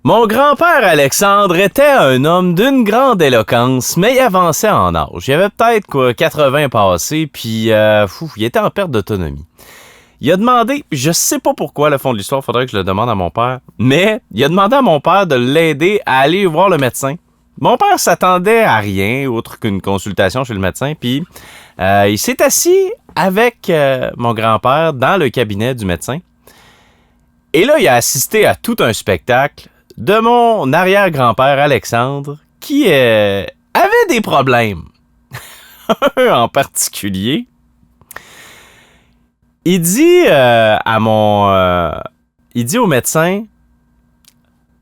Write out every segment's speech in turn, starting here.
Mon grand-père Alexandre était un homme d'une grande éloquence, mais il avançait en âge. Il avait peut-être 80 passés, puis il était en perte d'autonomie. Il a demandé, je sais pas pourquoi, le fond de l'histoire, faudrait que je le demande à mon père, mais il a demandé à mon père de l'aider à aller voir le médecin. Mon père s'attendait à rien, autre qu'une consultation chez le médecin, puis il s'est assis avec mon grand-père dans le cabinet du médecin. Et là, il a assisté à tout un spectacle de mon arrière-grand-père Alexandre qui avait des problèmes. Un en particulier. Il dit il dit au médecin,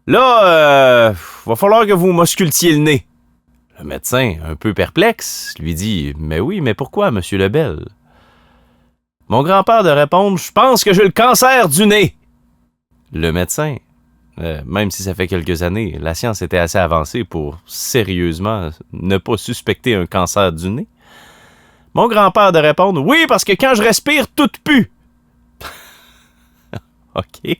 là, va falloir que vous m'auscultiez le nez. Le médecin, un peu perplexe, lui dit, mais oui, mais pourquoi, monsieur Lebel? Mon grand-père de répondre, je pense que j'ai le cancer du nez. Le médecin, même si ça fait quelques années, la science était assez avancée pour sérieusement ne pas suspecter un cancer du nez. Mon grand-père de répondre, oui, parce que quand je respire, tout pue. OK.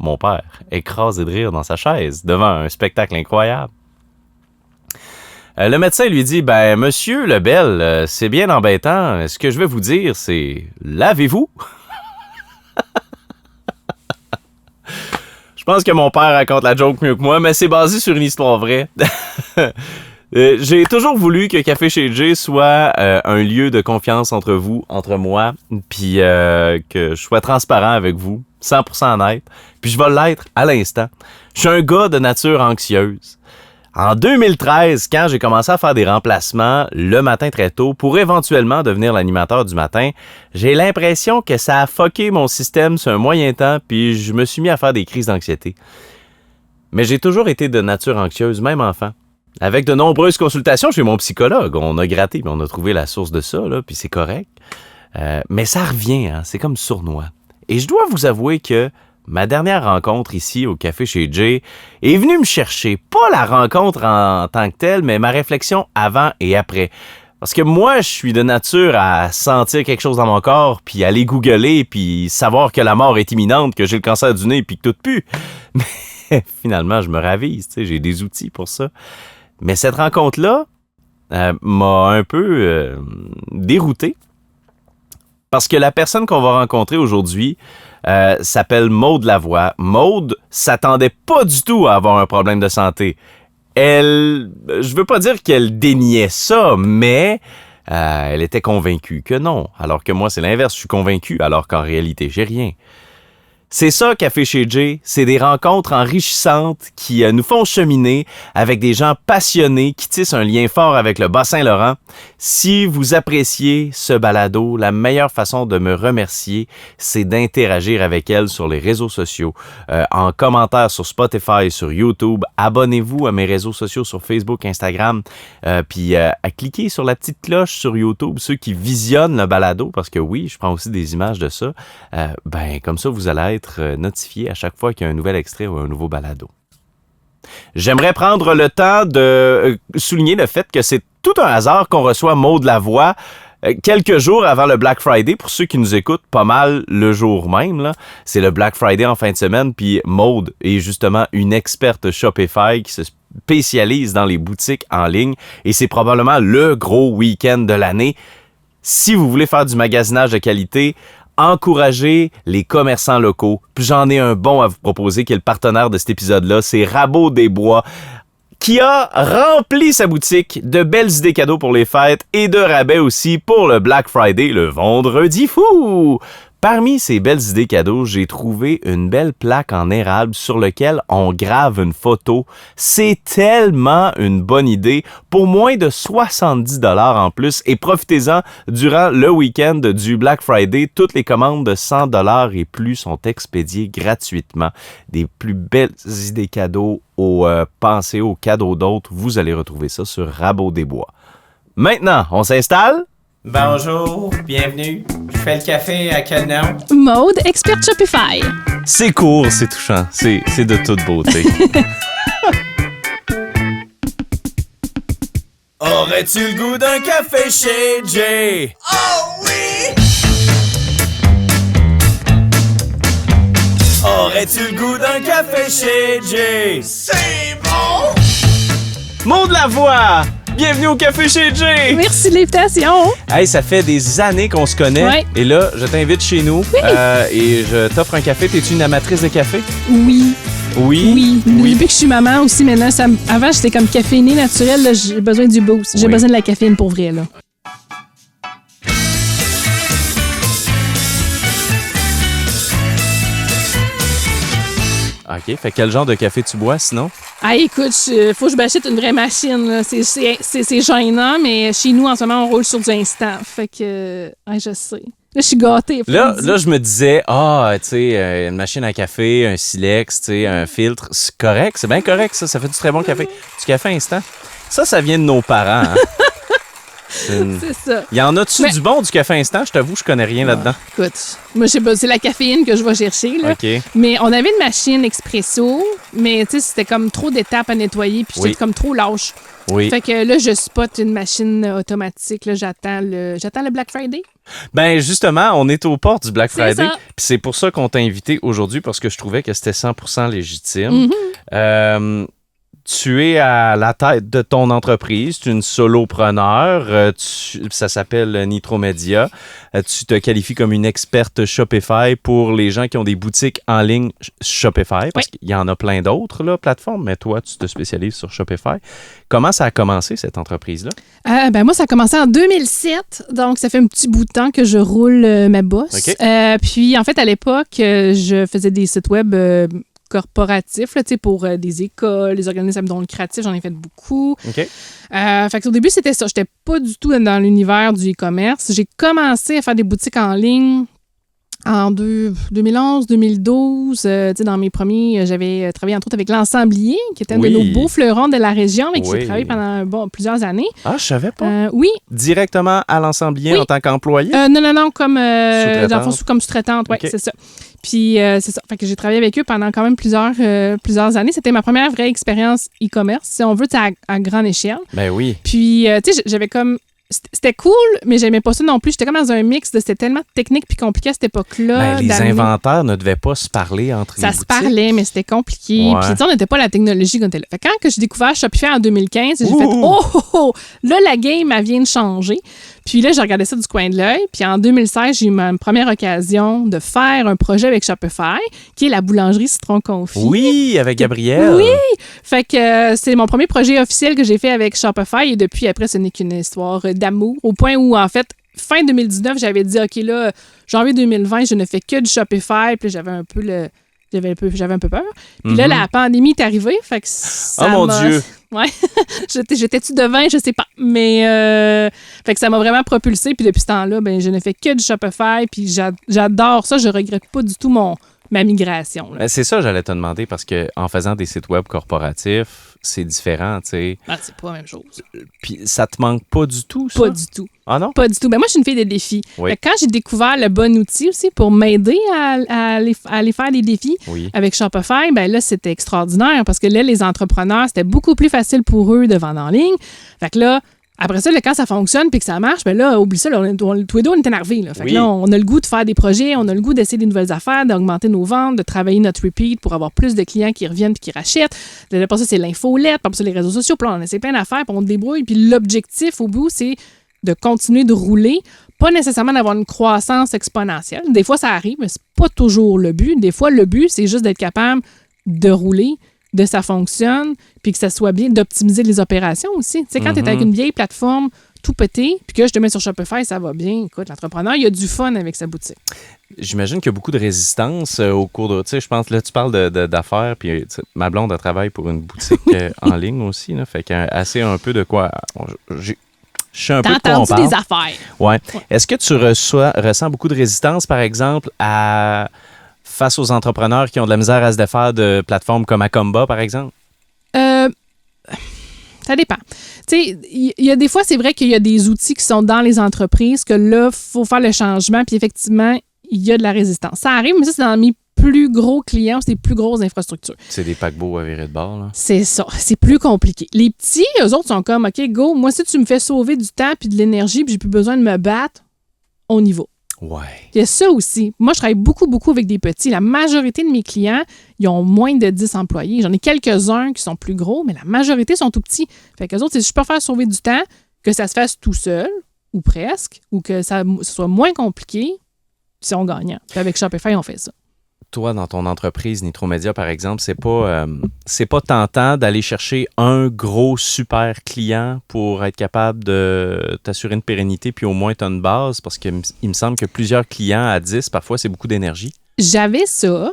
Mon père, écrasé de rire dans sa chaise, devant un spectacle incroyable. Le médecin lui dit, ben, monsieur Lebel, c'est bien embêtant. Ce que je vais vous dire, c'est, lavez-vous. Je pense que mon père raconte la joke mieux que moi, mais c'est basé sur une histoire vraie. J'ai toujours voulu que Café chez Jay soit un lieu de confiance entre vous, entre moi, puis que je sois transparent avec vous, 100% honnête, puis je vais l'être à l'instant. Je suis un gars de nature anxieuse. En 2013, quand j'ai commencé à faire des remplacements le matin très tôt pour éventuellement devenir l'animateur du matin, j'ai l'impression que ça a fucké mon système sur un moyen temps, puis je me suis mis à faire des crises d'anxiété. Mais j'ai toujours été de nature anxieuse, même enfant. Avec de nombreuses consultations chez mon psychologue, on a gratté, puis on a trouvé la source de ça, là, puis c'est correct. Mais ça revient, hein, c'est comme sournois. Et je dois vous avouer que ma dernière rencontre ici au Café chez Jay est venue me chercher. Pas la rencontre en tant que telle, mais ma réflexion avant et après. Parce que moi, je suis de nature à sentir quelque chose dans mon corps, puis aller googler, puis savoir que la mort est imminente, que j'ai le cancer du nez, puis que tout pue. Mais finalement, je me ravise, tu sais, j'ai des outils pour ça. Mais cette rencontre-là m'a un peu dérouté. Parce que la personne qu'on va rencontrer aujourd'hui s'appelle Maude Lavoie. Maude s'attendait pas du tout à avoir un problème de santé. Je veux pas dire qu'elle déniait ça, mais elle était convaincue que non. Alors que moi, c'est l'inverse. Je suis convaincu, alors qu'en réalité, j'ai rien. C'est ça, Café chez Jay, c'est des rencontres enrichissantes qui nous font cheminer avec des gens passionnés qui tissent un lien fort avec le Bas-Saint-Laurent. Si vous appréciez ce balado, la meilleure façon de me remercier, c'est d'interagir avec elle sur les réseaux sociaux, en commentaire sur Spotify, sur YouTube. Abonnez-vous à mes réseaux sociaux sur Facebook, Instagram, puis à cliquer sur la petite cloche sur YouTube, ceux qui visionnent le balado, parce que oui, je prends aussi des images de ça. Comme ça, vous allez être notifié à chaque fois qu'il y a un nouvel extrait ou un nouveau balado. J'aimerais prendre le temps de souligner le fait que c'est tout un hasard qu'on reçoit Maude Lavoie quelques jours avant le Black Friday. Pour ceux qui nous écoutent pas mal le jour même, là, c'est le Black Friday en fin de semaine, puis Maude est justement une experte Shopify qui se spécialise dans les boutiques en ligne et c'est probablement le gros week-end de l'année. Si vous voulez faire du magasinage de qualité, encouragez les commerçants locaux. Puis j'en ai un bon à vous proposer qui est le partenaire de cet épisode-là, c'est Rabot des Bois, qui a rempli sa boutique de belles idées cadeaux pour les fêtes et de rabais aussi pour le Black Friday, le vendredi fou. Parmi ces belles idées cadeaux, j'ai trouvé une belle plaque en érable sur laquelle on grave une photo. C'est tellement une bonne idée pour moins de 70$ en plus et profitez-en durant le week-end du Black Friday. Toutes les commandes de 100$ et plus sont expédiées gratuitement. Des plus belles idées cadeaux pensez aux cadeaux d'autres. Vous allez retrouver ça sur Rabot des Bois. Maintenant, on s'installe? Bonjour, bienvenue. Je fais le café à quel nom? Maude, experte Shopify. C'est court, c'est touchant, c'est de toute beauté. Aurais-tu le goût d'un café chez Jay? Oh oui! Aurais-tu le goût d'un café chez Jay? C'est bon! Mot de la voix! Bienvenue au café chez Jay! Merci de l'invitation. Hey, ça fait des années qu'on se connaît. Ouais. Et là, je t'invite chez nous et je t'offre un café. T'es-tu une amatrice de café? Oui. Oui. Depuis que je suis maman aussi, maintenant, avant, j'étais comme caféinée naturelle. Là, j'ai besoin du boost. J'ai besoin de la caféine pour vrai, là. OK. Fait quel genre de café tu bois, sinon? Ah, écoute, faut que je m'achète une vraie machine, là. C'est gênant, mais chez nous, en ce moment, on roule sur du instant. Fait que, je sais. Là, je suis gâtée. Là, je me disais, tu sais, une machine à café, un silex, tu sais, un filtre, c'est correct, c'est bien correct, ça fait du très bon café. Du café instant. Ça vient de nos parents, hein? C'est ça. Y en a-tu du bon du café instant? Je t'avoue, je connais rien là-dedans. Écoute, moi, c'est la caféine que je vais chercher, là. OK. Mais on avait une machine expresso, mais tu sais, c'était comme trop d'étapes à nettoyer, puis j'étais comme trop lâche. Oui. Fait que là, je spot une machine automatique, là, j'attends le Black Friday. Ben justement, on est aux portes du Black C'est Friday. ça. Puis c'est pour ça qu'on t'a invité aujourd'hui, parce que je trouvais que c'était 100% légitime. Tu es à la tête de ton entreprise, tu es une solopreneur, ça s'appelle Nitromedia. Tu te qualifies comme une experte Shopify pour les gens qui ont des boutiques en ligne Shopify, parce qu'il y en a plein d'autres là, plateformes, mais toi, tu te spécialises sur Shopify. Comment ça a commencé, cette entreprise-là? Moi, ça a commencé en 2007, donc ça fait un petit bout de temps que je roule ma bosse. Okay. Puis, en fait, à l'époque, je faisais des sites web corporatifs là, pour des écoles, des organismes non lucratifs, j'en ai fait beaucoup. OK. Fait que au début, c'était ça. J'étais pas du tout dans l'univers du e-commerce. J'ai commencé à faire des boutiques en ligne en 2011, 2012. Dans mes premiers, j'avais travaillé entre autres avec l'Ensemblier, qui était un de nos beaux fleurons de la région, avec qui j'ai travaillé pendant plusieurs années. Ah, je savais pas. Oui. Directement à l'Ensemblier en tant qu'employé? Non, comme, dans le fond, comme sous-traitante, oui, Okay. c'est ça. Puis, c'est ça. Fait que j'ai travaillé avec eux pendant quand même plusieurs années. C'était ma première vraie expérience e-commerce, si on veut, à grande échelle. Ben oui. Puis, tu sais, j'avais comme... C'était cool, mais j'aimais pas ça non plus. J'étais comme dans un mix de... C'était tellement technique puis compliqué à cette époque-là. Ben, les inventaires ne devaient pas se parler entre les boutiques. Ça se parlait, mais c'était compliqué. Ouais. Puis, tu sais, on n'était pas la technologie quand on était là. Fait que quand j'ai découvert Shopify en 2015, j'ai fait là, la game, elle vient de changer. Puis là, j'ai regardé ça du coin de l'œil. Puis en 2016, j'ai eu ma première occasion de faire un projet avec Shopify, qui est la boulangerie Citron Confit. Oui, avec Gabrielle. Oui! Fait que c'est mon premier projet officiel que j'ai fait avec Shopify. Et depuis, après, ce n'est qu'une histoire d'amour. Au point où, en fait, fin 2019, j'avais dit, OK, là, janvier 2020, je ne fais que du Shopify. Puis j'avais un peu peur. Puis là, la pandémie est arrivée. Fait que ça oh mon Dieu! Ouais. J'étais-tu devin? Je sais pas. Mais fait que ça m'a vraiment propulsée. Puis depuis ce temps-là, ben, je ne fais que du Shopify. Puis j'adore ça. Je regrette pas du tout ma migration. Là. C'est ça, j'allais te demander, parce que en faisant des sites web corporatifs, c'est différent, tu sais. Ah, c'est pas la même chose. Puis ça te manque pas du tout, ça? Pas du tout. Ah non? Pas du tout. Ben moi, je suis une fille de défis. Oui. Quand j'ai découvert le bon outil aussi pour m'aider à aller faire des défis avec Shopify, ben là, c'était extraordinaire parce que là, les entrepreneurs, c'était beaucoup plus facile pour eux de vendre en ligne. Fait que là, après ça, quand ça fonctionne puis que ça marche, ben là, oublie ça, là, tous les deux, on est énervés. Là. Fait que là, on a le goût de faire des projets, on a le goût d'essayer des nouvelles affaires, d'augmenter nos ventes, de travailler notre repeat pour avoir plus de clients qui reviennent puis qui rachètent. Après ça, c'est l'infolette, après ça, les réseaux sociaux, puis là, on essaie plein d'affaires, puis on se débrouille. Puis l'objectif, au bout, c'est de continuer de rouler, pas nécessairement d'avoir une croissance exponentielle. Des fois, ça arrive, mais c'est pas toujours le but. Des fois, le but, c'est juste d'être capable de rouler, de ça fonctionne, puis que ça soit bien, d'optimiser les opérations aussi. Tu sais, quand tu es avec une vieille plateforme tout pété, puis que je te mets sur Shopify, ça va bien. Écoute, l'entrepreneur, il a du fun avec sa boutique. J'imagine qu'il y a beaucoup de résistance au cours de... Tu sais, je pense, là, tu parles d'affaires, puis ma blonde, elle travaille pour une boutique en ligne aussi, là, fait qu'assez un peu de quoi... Je sais un peu de quoi on parle. des affaires. Ouais. Est-ce que tu ressens beaucoup de résistance, par exemple, face aux entrepreneurs qui ont de la misère à se défaire de plateformes comme Acomba, par exemple? Ça dépend. Tu sais, il y a des fois, c'est vrai qu'il y a des outils qui sont dans les entreprises que là, il faut faire le changement, puis effectivement, il y a de la résistance. Ça arrive, mais ça, c'est dans mes plus gros clients, c'est des plus grosses infrastructures. C'est des paquebots à virer de bord, là. C'est ça. C'est plus compliqué. Les petits, eux autres, sont comme, OK, go, moi, si tu me fais sauver du temps puis de l'énergie puis j'ai plus besoin de me battre, on y va. Ouais. Il y a ça aussi. Moi, je travaille beaucoup, beaucoup avec des petits. La majorité de mes clients, ils ont moins de 10 employés. J'en ai quelques-uns qui sont plus gros, mais la majorité sont tout petits. Fait qu'eux autres, si je peux faire sauver du temps, que ça se fasse tout seul, ou presque, ou que ce soit moins compliqué, ils sont gagnants. Puis avec Shopify, on fait ça. Toi, dans ton entreprise Nitromédia, par exemple, c'est pas tentant d'aller chercher un gros super client pour être capable de t'assurer une pérennité puis au moins tu as une base parce qu'il me semble que plusieurs clients à 10, parfois, c'est beaucoup d'énergie. J'avais ça.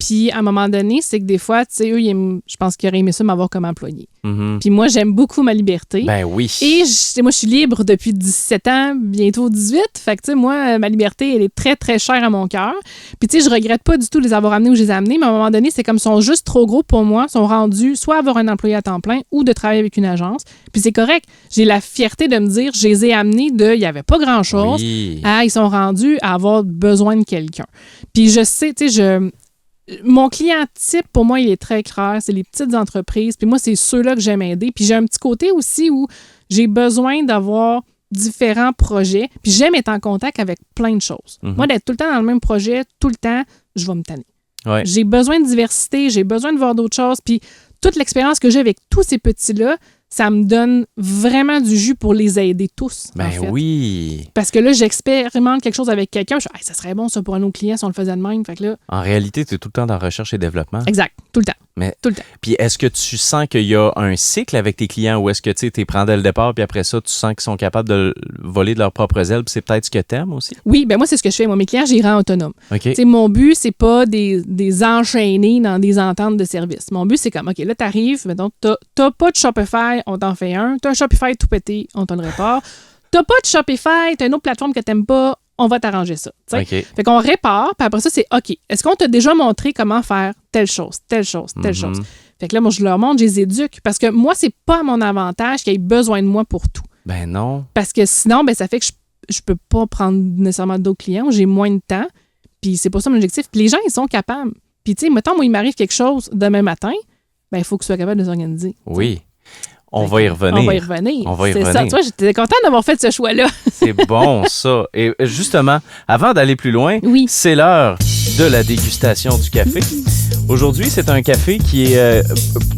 Puis, à un moment donné, c'est que des fois, tu sais, eux, je pense qu'ils auraient aimé ça m'avoir comme employé. Mm-hmm. Puis moi, j'aime beaucoup ma liberté. Ben oui. Et moi, je suis libre depuis 17 ans, bientôt 18. Fait que, tu sais, moi, ma liberté, elle est très, très chère à mon cœur. Puis, tu sais, je regrette pas du tout de les avoir amenés où je les ai amenés, mais à un moment donné, c'est comme ils sont juste trop gros pour moi, ils sont rendus soit à avoir un employé à temps plein ou de travailler avec une agence. Puis c'est correct. J'ai la fierté de me dire, je les ai amenés il n'y avait pas grand-chose, à ils sont rendus à avoir besoin de quelqu'un. Puis je sais, tu sais, mon client type, pour moi, il est très clair. C'est les petites entreprises. Puis moi, c'est ceux-là que j'aime aider. Puis j'ai un petit côté aussi où j'ai besoin d'avoir différents projets. Puis j'aime être en contact avec plein de choses. Mm-hmm. Moi, d'être tout le temps dans le même projet, tout le temps, je vais me tanner. Ouais. J'ai besoin de diversité, j'ai besoin de voir d'autres choses. Puis toute l'expérience que j'ai avec tous ces petits-là, ça me donne vraiment du jus pour les aider tous. Ben en fait. oui. Parce que là, j'expérimente quelque chose avec quelqu'un. Je dis, ça serait bon ça pour un autre client si on le faisait de même. Fait que là, En réalité, tu es tout le temps dans recherche et développement. exact, tout le temps. Mais, tout le temps. Puis est-ce que tu sens qu'il y a un cycle avec tes clients ou est-ce que tu les prends dès le départ puis après ça, tu sens qu'ils sont capables de voler de leurs propres ailes puis c'est peut-être ce que tu aimes aussi? Oui, ben moi, c'est ce que je fais. Moi, mes clients, je les rends autonomes. OK. Tu sais, mon but, c'est pas des enchaînés dans des ententes de service. Mon but, c'est comme, OK, là, t'arrives, mettons, t'as pas de Shopify, on t'en fait un. T'as un Shopify tout pété, on t'en répare. T'as pas de Shopify, t'as une autre plateforme que t'aimes pas, on va t'arranger ça. T'sais. OK. Fait qu'on répare, puis après ça, c'est OK. Est-ce qu'on t'a déjà montré comment faire telle chose, telle chose, telle Mm-hmm. chose? Fait que là, moi, je leur montre, je les éduque. Parce que moi, c'est pas à mon avantage qu'ils aient besoin de moi pour tout. Ben non. Parce que sinon, ben, ça fait que je peux pas prendre nécessairement d'autres clients, j'ai moins de temps. Puis c'est pas ça mon objectif. Puis les gens, ils sont capables. Puis tu sais, mettons, moi, il m'arrive quelque chose demain matin, ben il faut que je sois capable de s'organiser. Oui. On va y revenir. On va y revenir. On va y c'est revenir. ça. Tu vois, j'étais contente d'avoir fait ce choix-là. C'est bon, ça. Et justement, avant d'aller plus loin, Oui. c'est l'heure de la dégustation du café. Aujourd'hui, c'est un café qui est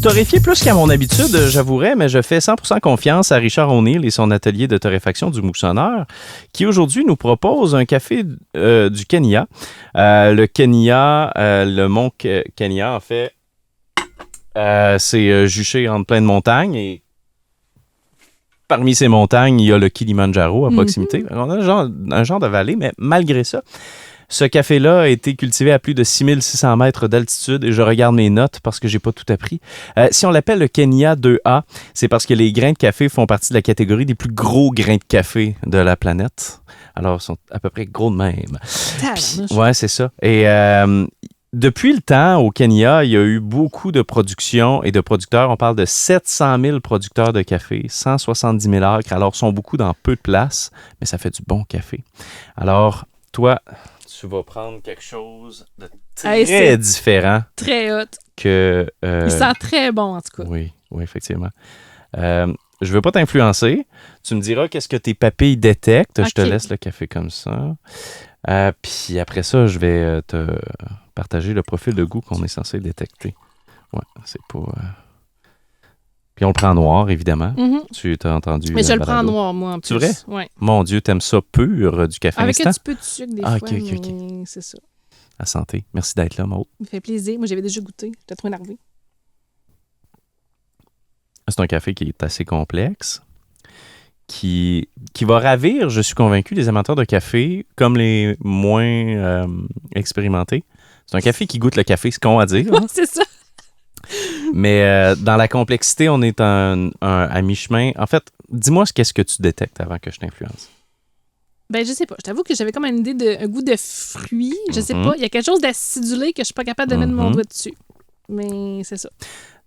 torréfié plus qu'à mon habitude, j'avouerais, mais je fais 100% confiance à Richard O'Neill et son atelier de torréfaction du Moissonneur, qui aujourd'hui nous propose un café du Kenya. Le Kenya, le mont Kenya, en fait, c'est juché entre plein de montagnes et parmi ces montagnes, il y a le Kilimandjaro à proximité. On a un genre de vallée, mais malgré ça, ce café-là a été cultivé à plus de 6600 mètres d'altitude et je regarde mes notes parce que j'ai pas tout appris. Si on l'appelle le Kenya 2A, c'est parce que les grains de café font partie de la catégorie des plus gros grains de café de la planète. Alors, ils sont à peu près gros de même. Ouais, c'est ça. Et depuis le temps, au Kenya, il y a eu beaucoup de production et de producteurs. On parle de 700 000 producteurs de café, 170 000 acres. Alors, ils sont beaucoup dans peu de place, mais ça fait du bon café. Alors, toi, tu vas prendre quelque chose de très différent. Très hot. Que, il sent très bon, en tout cas. Oui, effectivement. Je ne veux pas t'influencer. Tu me diras qu'est-ce que tes papilles détectent. Okay. Je te laisse le café comme ça. Puis après ça, je vais te partager le profil de goût qu'on est censé détecter. Ouais, c'est pas... Puis on le prend noir, évidemment. Mm-hmm. Tu t'as entendu... Mais je le prends noir, moi, en plus. C'est vrai? Ouais. Mon Dieu, t'aimes ça pur, du café avec instant? Avec un petit peu de sucre, des fois, OK. mais c'est ça. À santé. Merci d'être là, Maud. Ça me fait plaisir. Moi, j'avais déjà goûté. J'étais trop énervée. C'est un café qui est assez complexe, qui va ravir, je suis convaincu, les amateurs de café comme les moins expérimentés. C'est un café qui goûte le café, ce qu'on va dire. Ouais, c'est ça. Mais dans la complexité, on est à mi-chemin. En fait, dis-moi qu'est-ce que tu détectes avant que je t'influence. Ben, je sais pas. Je t'avoue que j'avais comme une idée un goût de fruits. Je sais pas. Il y a quelque chose d'acidulé que je suis pas capable de mettre mon doigt dessus. Mais c'est ça.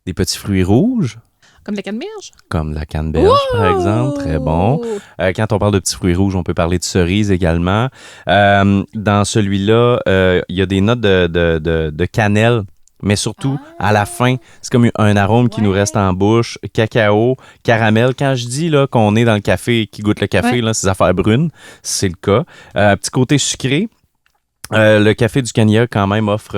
Des petits fruits rouges? Comme la canneberge? Comme la canneberge, par exemple. Très bon. Quand on parle de petits fruits rouges, on peut parler de cerises également. Dans celui-là, il y a des notes de cannelle Mais surtout, à la fin, c'est comme un arôme qui nous reste en bouche. Cacao, caramel. Quand je dis là, qu'on est dans le café et qui goûte le café, là, ces affaires brunes, c'est le cas. Petit côté sucré. Le café du Kenya, quand même, offre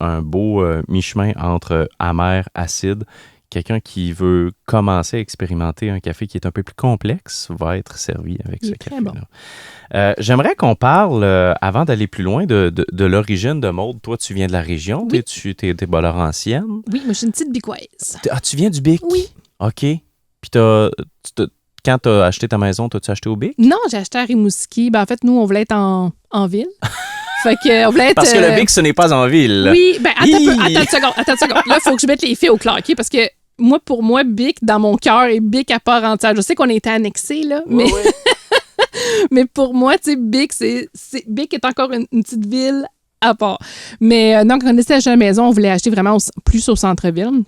un beau mi-chemin entre amer, acide. Quelqu'un qui veut commencer à expérimenter un café qui est un peu plus complexe va être servi avec ce café-là. Bon. J'aimerais qu'on parle, avant d'aller plus loin, de l'origine de Maude. Toi, tu viens de la région, oui. Tu es Laurentienne. Oui, moi, je suis une petite bicoise. Tu viens du Bic? Oui. OK. Puis quand tu as acheté ta maison, t'as-tu acheté au Bic? Non, j'ai acheté à Rimouski. En fait, nous, on voulait être en ville. Fait que, on voulait être, parce que le Bic, ce n'est pas en ville. Oui, attends une seconde. Là, il faut que je mette les faits au clair, OK? Parce que pour moi, Bic, dans mon cœur, est Bic à part entière. Je sais qu'on a été annexés, là, mais... Oui. Mais pour moi, tu sais, Bic, Bic est encore une petite ville à part. Mais donc, quand on était acheté à la maison, on voulait acheter vraiment plus au centre-ville.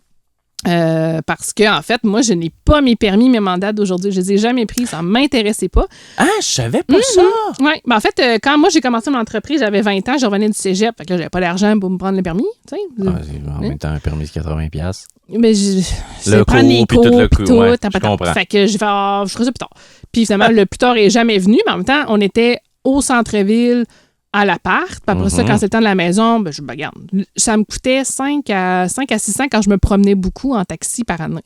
Parce que, en fait, moi, je n'ai pas mes permis, mes mandats d'aujourd'hui. Je les ai jamais pris, ça ne m'intéressait pas. Ah, je savais pas ça! Oui, ben, en fait, quand moi, j'ai commencé mon entreprise, j'avais 20 ans, je revenais du cégep, fait que là, j'avais pas d'argent pour me prendre le permis, tu sais. En même temps, un permis de 80$. Mais je prends les cours, puis tout. Ouais, je comprends. Fait que j'ai fait, je ferai ça plus tard. Puis finalement, le plus tard est jamais venu, mais en même temps, on était au centre-ville, à l'appart. Puis après ça, quand c'était le temps de la maison, ben, regarde, ça me coûtait 5 à 600 quand je me promenais beaucoup en taxi par année.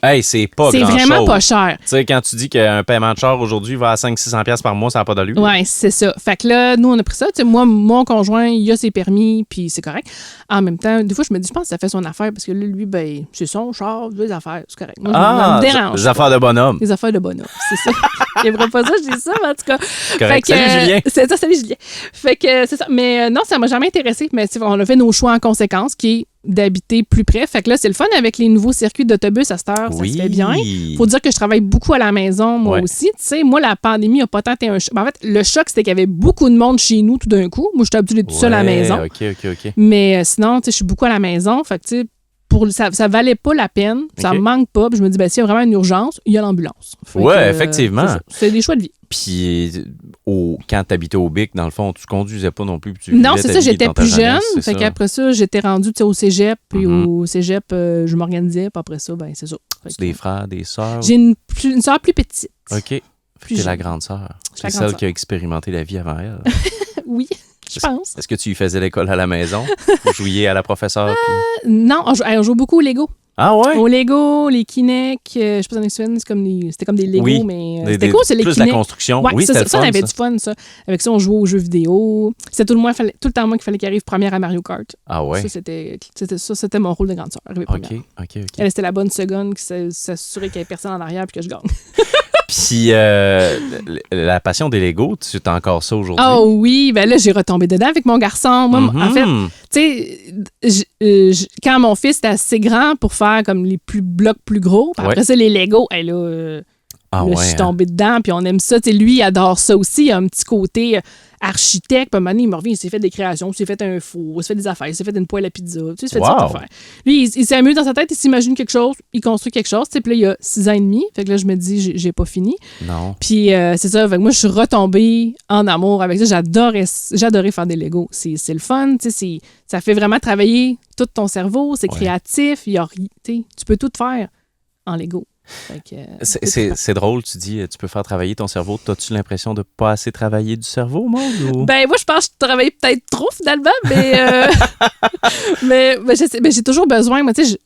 Hey, c'est pas grand-chose. C'est vraiment pas cher. Tu sais, quand tu dis qu'un paiement de char aujourd'hui va à 500-600$ par mois, ça n'a pas d'allure. Oui, c'est ça. Fait que là, nous, on a pris ça. Tu sais, moi, mon conjoint, il a ses permis, puis c'est correct. En même temps, des fois, je me dis, je pense que ça fait son affaire, parce que là, lui, ben, c'est son char, des affaires, c'est correct. Moi, ça me dérange. Des affaires de bonhomme. Des affaires de bonhomme, c'est ça. J'aimerais pas ça, je dis ça, mais en tout cas. Correct. Salut, Julien. C'est ça, salut, Julien. Fait que c'est ça. Mais non, ça m'a jamais intéressé. Mais on a fait nos choix en conséquence, qui est d'habiter plus près. Fait que là, c'est le fun avec les nouveaux circuits d'autobus à cette heure, ça se fait bien. Faut dire que je travaille beaucoup à la maison, moi aussi. Tu sais, moi, la pandémie n'a pas tant été un choc. En fait, le choc, c'était qu'il y avait beaucoup de monde chez nous tout d'un coup. Moi, j'étais habituée d'être toute seule à la maison. OK. Mais sinon, tu sais, je suis beaucoup à la maison. Fait que, tu sais, ça valait pas la peine. Ça me manque pas. Puis je me dis, ben, s'il y a vraiment une urgence, il y a l'ambulance. Effectivement. C'est des choix de vie. Puis, quand tu habitais au Bic, dans le fond, tu conduisais pas non plus. Non, c'est ça, j'étais plus jeune. Fait qu'après ça, j'étais rendue au cégep. Puis au cégep, je m'organisais. Puis après ça, ben c'est ça. Tu des frères, des sœurs? J'ai une sœur plus petite. OK. T'es la grande sœur. C'est celle qui a expérimenté la vie avant elle. Oui. Je pense. Est-ce que tu y faisais l'école à la maison? Vous jouiez à la professeure? Non, on joue beaucoup au Lego. Ah ouais? Au Lego, les Kinect, je sais pas si t'en es c'était comme des Lego, mais c'était cool, c'est les Kinect. Plus la construction. Ouais, oui, ça, on avait du fun, ça. Avec ça, on jouait aux jeux vidéo. C'était tout le temps moi qu'il fallait qu'il arrive première à Mario Kart. Ah ouais? Ça, c'était mon rôle de grande sœur. OK. Elle, c'était la bonne seconde qui s'assurait qu'il n'y avait personne en arrière puis que je gagne. Puis, la passion des Legos, tu as encore ça aujourd'hui? Oh oui, ben là, j'ai retombé dedans avec mon garçon. Moi, en fait, tu sais, quand mon fils était assez grand pour faire comme les blocs plus gros, après ça, les Legos, je suis tombée dedans, puis on aime ça. Tu sais, lui, il adore ça aussi. Il a un petit côté architecte. Puis à un moment donné, il me revient, il s'est fait des créations, il s'est fait un four, il s'est fait des affaires, il s'est fait une poêle à pizza. Tu sais, il s'est fait des affaires. Lui, il s'amuse dans sa tête, il s'imagine quelque chose, il construit quelque chose. Tu sais, puis là, il a 6 ans et demi. Fait que là, je me dis, j'ai pas fini. Non. Puis c'est ça. Fait que moi, je suis retombée en amour avec ça. J'adorais faire des Legos. C'est le fun. Tu sais, ça fait vraiment travailler tout ton cerveau. C'est créatif. Tu peux tout faire en Lego. C'est drôle, tu dis, tu peux faire travailler ton cerveau. T'as-tu l'impression de pas assez travailler du cerveau, Maude? Ou... Ben, moi, je pense que je travaille peut-être trop, finalement, mais, mais j'ai toujours besoin. Moi, tu sais,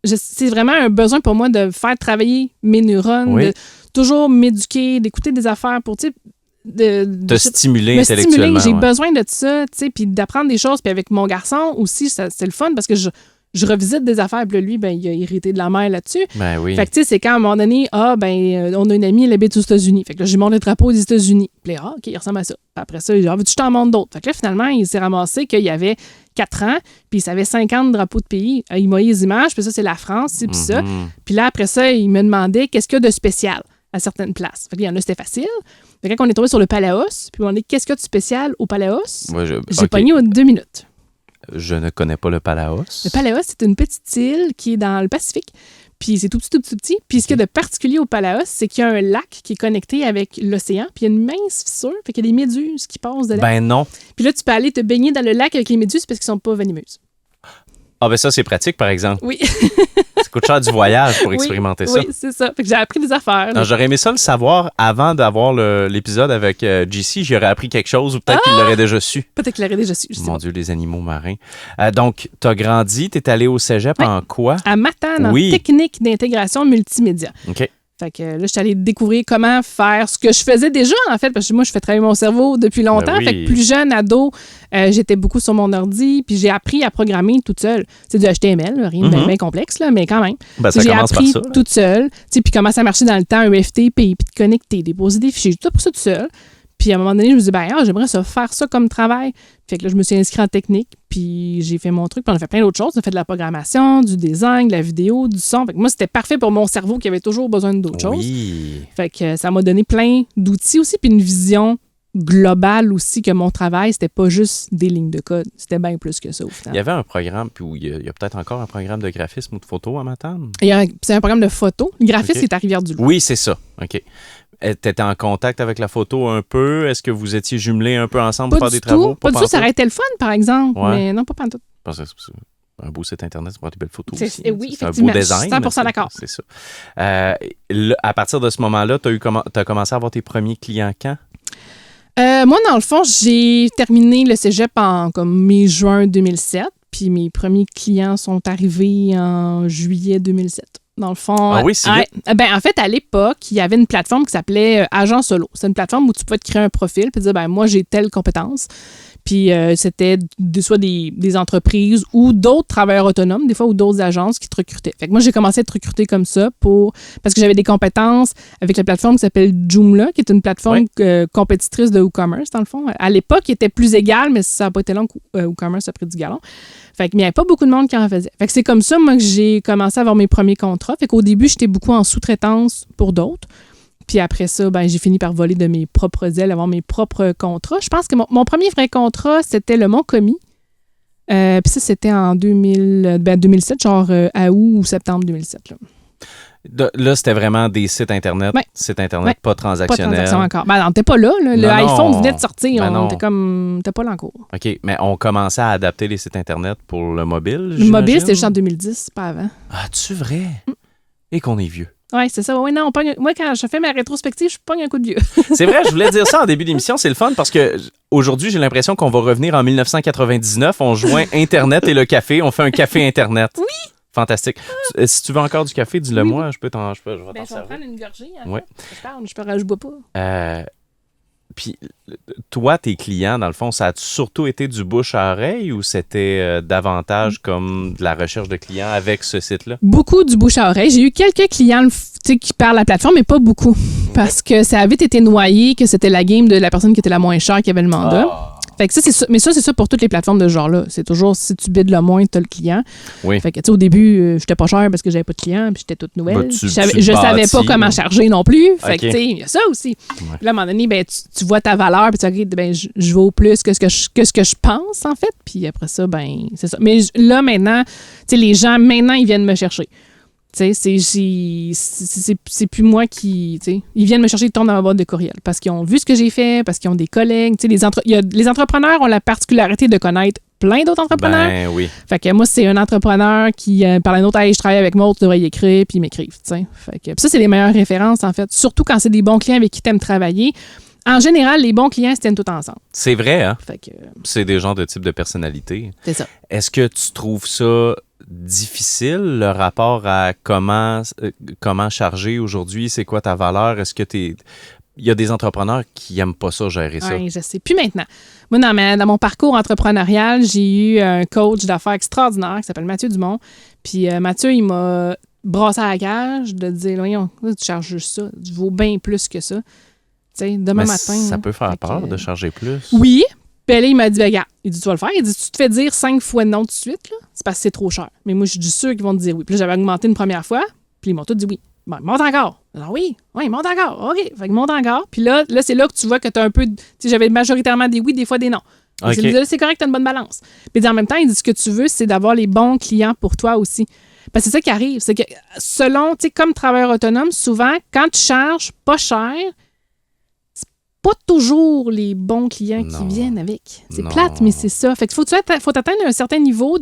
c'est vraiment un besoin pour moi de faire travailler mes neurones, de toujours m'éduquer, d'écouter des affaires pour, tu sais, de stimuler intellectuellement. J'ai besoin de ça, tu sais, puis d'apprendre des choses. Puis avec mon garçon aussi, c'est le fun parce que je revisite des affaires, puis lui, ben, il a hérité de la mère là-dessus. Ben oui. Fait que, tu sais, c'est quand, à un moment donné, on a une amie, elle habite aux États-Unis. Fait que là, j'ai montré le drapeau des États-Unis. Puis là, OK, il ressemble à ça. Puis après ça, il dit, veux-tu que je t'en montre d'autres? Fait que là, finalement, il s'est ramassé qu'il y avait 4 ans, puis il savait 50 drapeaux de pays. Il m'a eu les images, puis ça, c'est la France, puis ça. Puis là, après ça, il me demandait qu'est-ce qu'il y a de spécial à certaines places. Fait qu'il y en a, c'était facile. Fait que quand on est tombé sur le Palaos, puis on dit qu'est-ce qu'il y a de spécial au Palaos? J'ai pogné aux 2 minutes. Je ne connais pas le Palaos. Le Palaos, c'est une petite île qui est dans le Pacifique. Puis c'est tout petit. Puis ce qu'il y a de particulier au Palaos, c'est qu'il y a un lac qui est connecté avec l'océan. Puis il y a une mince fissure. Fait qu'il y a des méduses qui passent dedans. Ben non. Puis là, tu peux aller te baigner dans le lac avec les méduses parce qu'ils sont pas venimeuses. Ah, ben ça, c'est pratique, par exemple. Oui. Ça coûte cher du voyage pour expérimenter ça. Oui, c'est ça. Fait que j'ai appris des affaires. Non, j'aurais aimé ça le savoir avant d'avoir l'épisode avec JC. J'aurais appris quelque chose ou peut-être qu'il l'aurait déjà su. Peut-être qu'il l'aurait déjà su. Mon Dieu, les animaux marins. Donc, tu as grandi, tu es allé au cégep en quoi? À Matane, en technique d'intégration multimédia. OK. Fait que là, je suis allée découvrir comment faire ce que je faisais déjà, en fait, parce que moi, je fais travailler mon cerveau depuis longtemps. Oui. Fait que plus jeune, ado, j'étais beaucoup sur mon ordi, puis j'ai appris à programmer toute seule. C'est du HTML, rien de bien complexe, là, mais quand même. Ben, ça j'ai commence appris par ça, toute seule, puis comment ça marchait dans le temps, un FTP, puis de connecter, déposer des fichiers, tout ça pour ça toute seule. Puis à un moment donné, je me dis, j'aimerais faire ça comme travail. Fait que là, je me suis inscrite en technique, puis j'ai fait mon truc, puis on a fait plein d'autres choses. On a fait de la programmation, du design, de la vidéo, du son. Fait que moi, c'était parfait pour mon cerveau qui avait toujours besoin d'autres choses. Fait que ça m'a donné plein d'outils aussi, puis une vision globale aussi que mon travail, c'était pas juste des lignes de code. C'était bien plus que ça au final. Il y avait un programme, puis il y a peut-être encore un programme de graphisme ou de photo à Matane? C'est un programme de photo. Le graphisme, c'est à Rivière-du-Loup. Oui, c'est ça. OK. Tu étais en contact avec la photo un peu? Est-ce que vous étiez jumelés un peu ensemble pour faire des travaux? Pas du tout. Ça aurait été le fun, par exemple. Ouais. Mais non, pas pantoute. Parce que c'est un beau site Internet pour avoir des belles photos Oui, c'est effectivement. un beau design. 100% d'accord. C'est ça. À partir de ce moment-là, tu as commencé à avoir tes premiers clients quand? Moi, dans le fond, j'ai terminé le cégep en comme mai-juin 2007. Puis mes premiers clients sont arrivés en juillet 2007. Dans le fond. Ah oui, c'est vrai? En fait, à l'époque, il y avait une plateforme qui s'appelait Agent Solo. C'est une plateforme où tu peux te créer un profil et dire, moi, j'ai telle compétence. Puis c'était soit des entreprises ou d'autres travailleurs autonomes, des fois, ou d'autres agences qui te recrutaient. Fait que moi, j'ai commencé à être recrutée comme ça parce que j'avais des compétences avec la plateforme qui s'appelle Joomla, qui est une plateforme compétitrice de WooCommerce, dans le fond. À l'époque, il était plus égal, mais ça n'a pas été long que WooCommerce a pris du galon. Fait que, mais il n'y avait pas beaucoup de monde qui en faisait. Fait que c'est comme ça, moi, que j'ai commencé à avoir mes premiers contrats. Fait qu'au début, j'étais beaucoup en sous-traitance pour d'autres. Puis après ça, j'ai fini par voler de mes propres ailes, avoir mes propres contrats. Je pense que mon premier vrai contrat, c'était le Mont-Commis. Puis ça, c'était en 2007, genre à août ou septembre 2007. Là, c'était vraiment des sites Internet. Sites Internet pas transactionnels. Pas de transaction encore. On n'était pas là. Le iPhone venait de sortir. On n'était pas là encore. OK, mais on commençait à adapter les sites Internet pour le mobile, Le mobile, c'était juste en 2010, pas avant. Ah, tu vrai? Et qu'on est vieux. Oui, c'est ça. Oui, non, moi, quand je fais ma rétrospective, je pogne un coup de vieux. C'est vrai, je voulais dire ça en début d'émission. C'est le fun parce que aujourd'hui, j'ai l'impression qu'on va revenir en 1999. On joint Internet et le café. On fait un café Internet. Oui! Fantastique. Si tu veux encore du café, dis-le-moi. Je vais t'en servir. Je vais prendre une gorgée. Ouais. Je bois pas. Puis, toi, tes clients, dans le fond, ça a surtout été du bouche à oreille ou c'était davantage comme de la recherche de clients avec ce site-là? Beaucoup du bouche à oreille. J'ai eu quelques clients qui parlent la plateforme, mais pas beaucoup. Parce que ça a vite été noyé, que c'était la game de la personne qui était la moins chère qui avait le mandat. Fait que ça, c'est ça. Mais ça, c'est ça pour toutes les plateformes de ce genre-là. C'est toujours, si tu bides le moins, tu as le client. Oui. Fait que, au début, j'étais pas cher parce que j'avais pas de clients, puis j'étais toute nouvelle. Je savais pas comment charger non plus. Fait que, il y a ça aussi. Ouais. Puis là, à un moment donné, tu vois ta valeur, puis tu regardes, je vaux plus que ce que je pense, en fait. Puis après ça, c'est ça. Mais là, maintenant, les gens, maintenant, ils viennent me chercher. C'est plus moi qui... Ils viennent me chercher, ils tombent dans ma boîte de courriel parce qu'ils ont vu ce que j'ai fait, parce qu'ils ont des collègues. Les entrepreneurs ont la particularité de connaître plein d'autres entrepreneurs. Ben oui. Fait que moi, c'est un entrepreneur qui parle à un autre, je travaille avec moi, tu devrais y écrire, puis ils m'écrivent. Fait que ça, c'est les meilleures références, en fait. Surtout quand c'est des bons clients avec qui tu aimes travailler. En général, les bons clients se tiennent tout ensemble. C'est vrai, hein? Fait que, c'est des genres de type de personnalité. C'est ça. Est-ce que tu trouves ça difficile, le rapport à comment charger aujourd'hui? C'est quoi ta valeur? Est-ce que il y a des entrepreneurs qui n'aiment pas ça, gérer ça? Oui, je sais. Puis maintenant, moi, dans mon parcours entrepreneurial, j'ai eu un coach d'affaires extraordinaire qui s'appelle Mathieu Dumont. Puis Mathieu, il m'a brassé à la cage de dire, voyons, tu charges juste ça. Tu vaux bien plus que ça. Demain matin. Ça peut faire peur de charger plus. Oui. Puis là, il m'a dit, regarde, il dit, tu vas le faire. Il dit, tu te fais dire 5 fois non tout de suite, là, c'est parce que c'est trop cher. Mais moi, je suis sûr qu'ils vont te dire oui. Puis là, j'avais augmenté une première fois, puis ils m'ont tous dit oui. Bon, monte encore. Alors oui, monte encore. OK. Fait que monte encore. Puis là, c'est là que tu vois que tu as un peu. J'avais majoritairement des oui, des fois des non. Okay. C'est correct, tu as une bonne balance. Puis en même temps, il dit, ce que tu veux, c'est d'avoir les bons clients pour toi aussi. Parce que c'est ça qui arrive. C'est que selon, comme travailleur autonome, souvent, quand tu charges pas cher, pas toujours les bons clients Non. qui viennent avec. C'est Non. plate, mais c'est ça. Fait que faut t'atteindre un certain niveau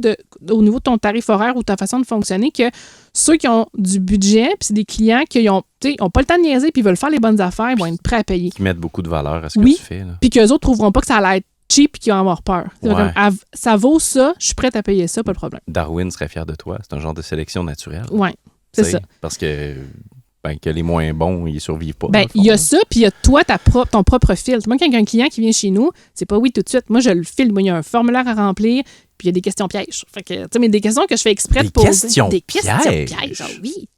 au niveau de ton tarif horaire ou ta façon de fonctionner que ceux qui ont du budget, puis c'est des clients qui ont pas le temps de niaiser puis veulent faire les bonnes affaires, ils vont être prêts à payer. Qui mettent beaucoup de valeur à ce Oui. que tu fais. Là. Puis qu'eux autres trouveront pas que ça allait être cheap et qu'ils vont avoir peur. C'est Ouais. comme, ça vaut ça, je suis prête à payer ça, pas de problème. Darwin serait fier de toi. C'est un genre de sélection naturelle. Ouais, c'est T'sais, ça. Parce que les moins bons, ils survivent pas. Ben, dans le fond, il y a là. ça, puis il y a toi, ton propre filtre. Moi, quand il y a un client qui vient chez nous, c'est pas oui tout de suite. Moi, je le filtre. Moi, il y a un formulaire à remplir, puis il y a des questions pièges. Fait que, tu sais, mais des questions que je fais exprès de poser. Des questions pièges, ah oui.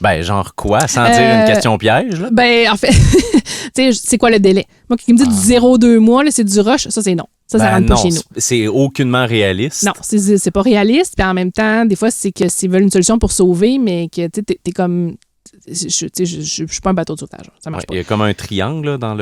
Ben, genre quoi? Sans dire une question piège, là? Ben, en fait, tu sais, c'est quoi le délai? Moi, qui me dit du 0-2 mois, là, c'est du rush, ça, c'est non. Ça rentre pas non, chez nous. c'est aucunement réaliste. Non, c'est pas réaliste. Puis en même temps, des fois, c'est que s'ils veulent une solution pour sauver, mais que tu sais, t'es comme. Je suis pas un bateau de sauvetage. Ça marche Il y a comme un triangle là, dans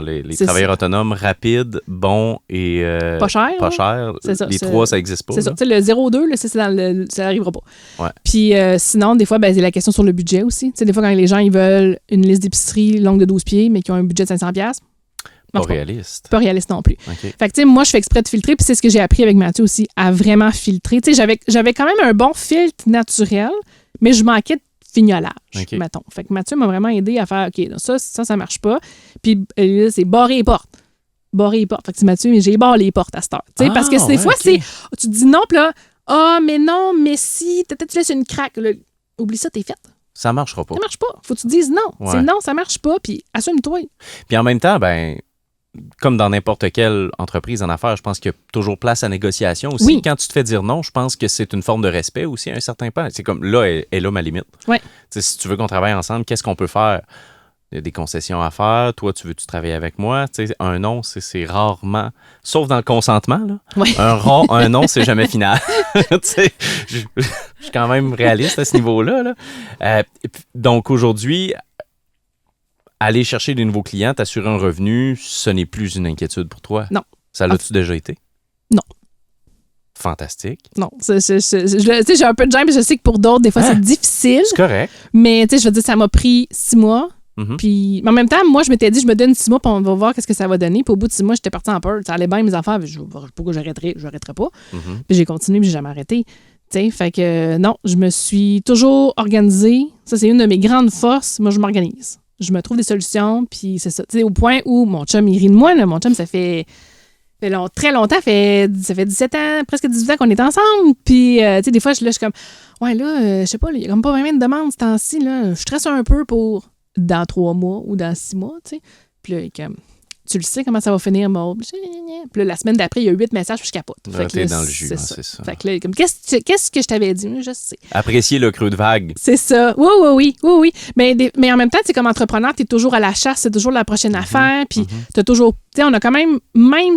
les travailleurs autonomes, rapide, bon et pas cher. pas cher. C'est ça, les trois, ça n'existe pas. C'est ça. Tu sais, le 0-2, là, ça n'arrivera pas. Ouais. Puis sinon, des fois, ben, c'est la question sur le budget aussi. Tu sais, des fois, quand les gens ils veulent une liste d'épicerie longue de 12 pieds, mais qui ont un budget de 500$, Pas réaliste. Pas réaliste non plus. Okay. Fait que, tu sais, moi, je fais exprès de filtrer, puis c'est ce que j'ai appris avec Mathieu aussi, à vraiment filtrer. Tu sais, j'avais quand même un bon filtre naturel, mais je manquais de fignolage, mettons. Fait que Mathieu m'a vraiment aidé à faire, OK, ça marche pas. Puis là, c'est barrer les portes. Barrer les portes. Fait que c'est Mathieu, mais j'ai barré les portes à cette heure. Tu sais, parce que des fois, c'est, tu te dis non, puis là, mais non, mais si, peut-être tu laisses une craque. Là, oublie ça, t'es faite. Ça marchera pas. Ça marche pas. Faut que tu te dises non. Ouais. C'est non, ça marche pas, puis assume-toi. Puis en même temps, ben, comme dans n'importe quelle entreprise en affaires, je pense qu'il y a toujours place à négociation aussi. Oui. Quand tu te fais dire non, je pense que c'est une forme de respect aussi à un certain point. C'est comme là est là ma limite. Ouais. Si tu veux qu'on travaille ensemble, qu'est-ce qu'on peut faire? Il y a des concessions à faire. Toi, tu veux-tu travailler avec moi? T'sais, un non, c'est rarement, sauf dans le consentement. Là. Ouais. Un non, c'est jamais final. Je suis quand même réaliste à ce niveau-là. Là. Donc aujourd'hui, aller chercher des nouveaux clients, t'assurer un revenu, ce n'est plus une inquiétude pour toi? Non. Ça l'a-tu déjà été? Non. Fantastique. Non. J'ai un peu de gêne, mais je sais que pour d'autres, des fois, c'est difficile. C'est correct. Mais, tu sais, je veux dire, ça m'a pris 6 mois. Mm-hmm. Puis, en même temps, moi, je m'étais dit, je me donne 6 mois, puis on va voir qu'est-ce que ça va donner. Puis, au bout de 6 mois, j'étais partie en peur. Ça allait bien, mes enfants. Pourquoi j'arrêterais? Je n'arrêterais pas. Mm-hmm. Puis, j'ai continué, puis j'ai jamais arrêté. Tu sais, fait que, non, je me suis toujours organisée. Ça, c'est une de mes grandes forces. Moi, je m'organise. Je me trouve des solutions, puis c'est ça. Tu sais, au point où mon chum, il rit de moi, là. Mon chum, ça fait très longtemps, ça fait 17 ans, presque 18 ans qu'on est ensemble. Puis, tu sais, des fois, je suis comme, ouais, là, je sais pas, il y a comme pas vraiment de demande ce temps-ci, là. Je stresse un peu pour dans 3 mois ou dans 6 mois, tu sais. Puis là, comme, tu le sais comment ça va finir, Maud. Puis là, la semaine d'après, il y a 8 messages, puis je capote. Là, t'es dans le jus, c'est ça. Fait que là, comme, qu'est-ce que je t'avais dit? Je sais. Apprécier le creux de vague. C'est ça. Oui. Mais en même temps, tu sais, comme entrepreneur, tu es toujours à la chasse, c'est toujours la prochaine affaire. Puis tu as toujours. Tu sais, on a quand même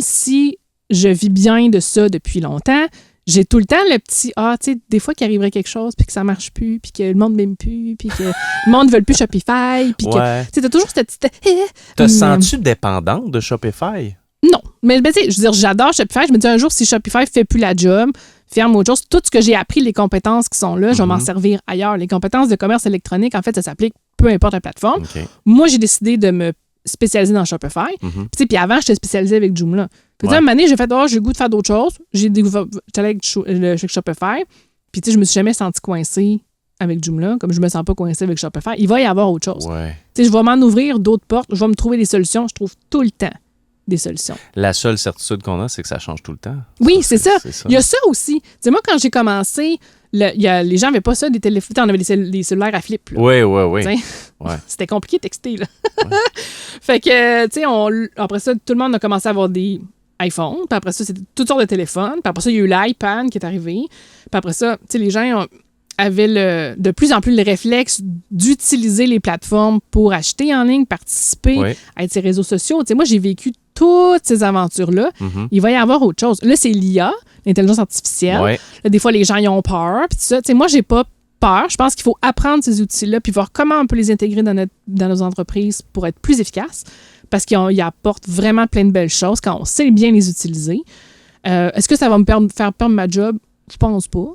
si je vis bien de ça depuis longtemps, j'ai tout le temps le petit tu sais, des fois qu'il arriverait quelque chose, puis que ça marche plus, puis que le monde m'aime plus, puis que le monde ne veut plus Shopify, puis que. Tu sais, t'as toujours cette petite. Te sens-tu dépendante de Shopify? Non. Mais tu sais, je veux dire, j'adore Shopify. Je me dis un jour, si Shopify fait plus la job, ferme autre chose, tout ce que j'ai appris, les compétences qui sont là, je vais m'en servir ailleurs. Les compétences de commerce électronique, en fait, ça s'applique peu importe la plateforme. Okay. Moi, j'ai décidé de me spécialiser dans Shopify. Puis avant, j'étais spécialisée avec Joomla. Puis à un moment donné, j'ai fait, j'ai le goût de faire d'autres choses. J'ai découvert, j'étais allée avec Shopify. Puis tu sais, je me suis jamais sentie coincée avec Joomla, comme je me sens pas coincée avec Shopify. Il va y avoir autre chose. Ouais. Tu sais, je vais m'en ouvrir d'autres portes. Je vais me trouver des solutions. Je trouve tout le temps des solutions. La seule certitude qu'on a, c'est que ça change tout le temps. Oui, c'est ça. Il y a ça aussi. Tu sais, moi, quand j'ai commencé, les gens n'avaient pas ça, des téléphones. On avait des cellulaires à flip. Là. Oui. Ouais. C'était compliqué de texter. Là. Fait que, tu sais, après ça, tout le monde a commencé à avoir des iPhones. Puis après ça, c'était toutes sortes de téléphones. Puis après ça, il y a eu l'iPad qui est arrivé. Puis après ça, tu sais, les gens avaient de plus en plus le réflexe d'utiliser les plateformes pour acheter en ligne, participer à ces réseaux sociaux. Tu sais, moi, j'ai vécu toutes ces aventures-là. Il va y avoir autre chose. Là, c'est l'IA, l'intelligence artificielle. Là, des fois, les gens y ont peur. Puis tout ça. Tu sais, moi, j'ai pas peur. Je pense qu'il faut apprendre ces outils-là puis voir comment on peut les intégrer dans nos entreprises pour être plus efficaces parce qu'ils apportent vraiment plein de belles choses quand on sait bien les utiliser. Est-ce que ça va me faire perdre ma job? Je pense pas.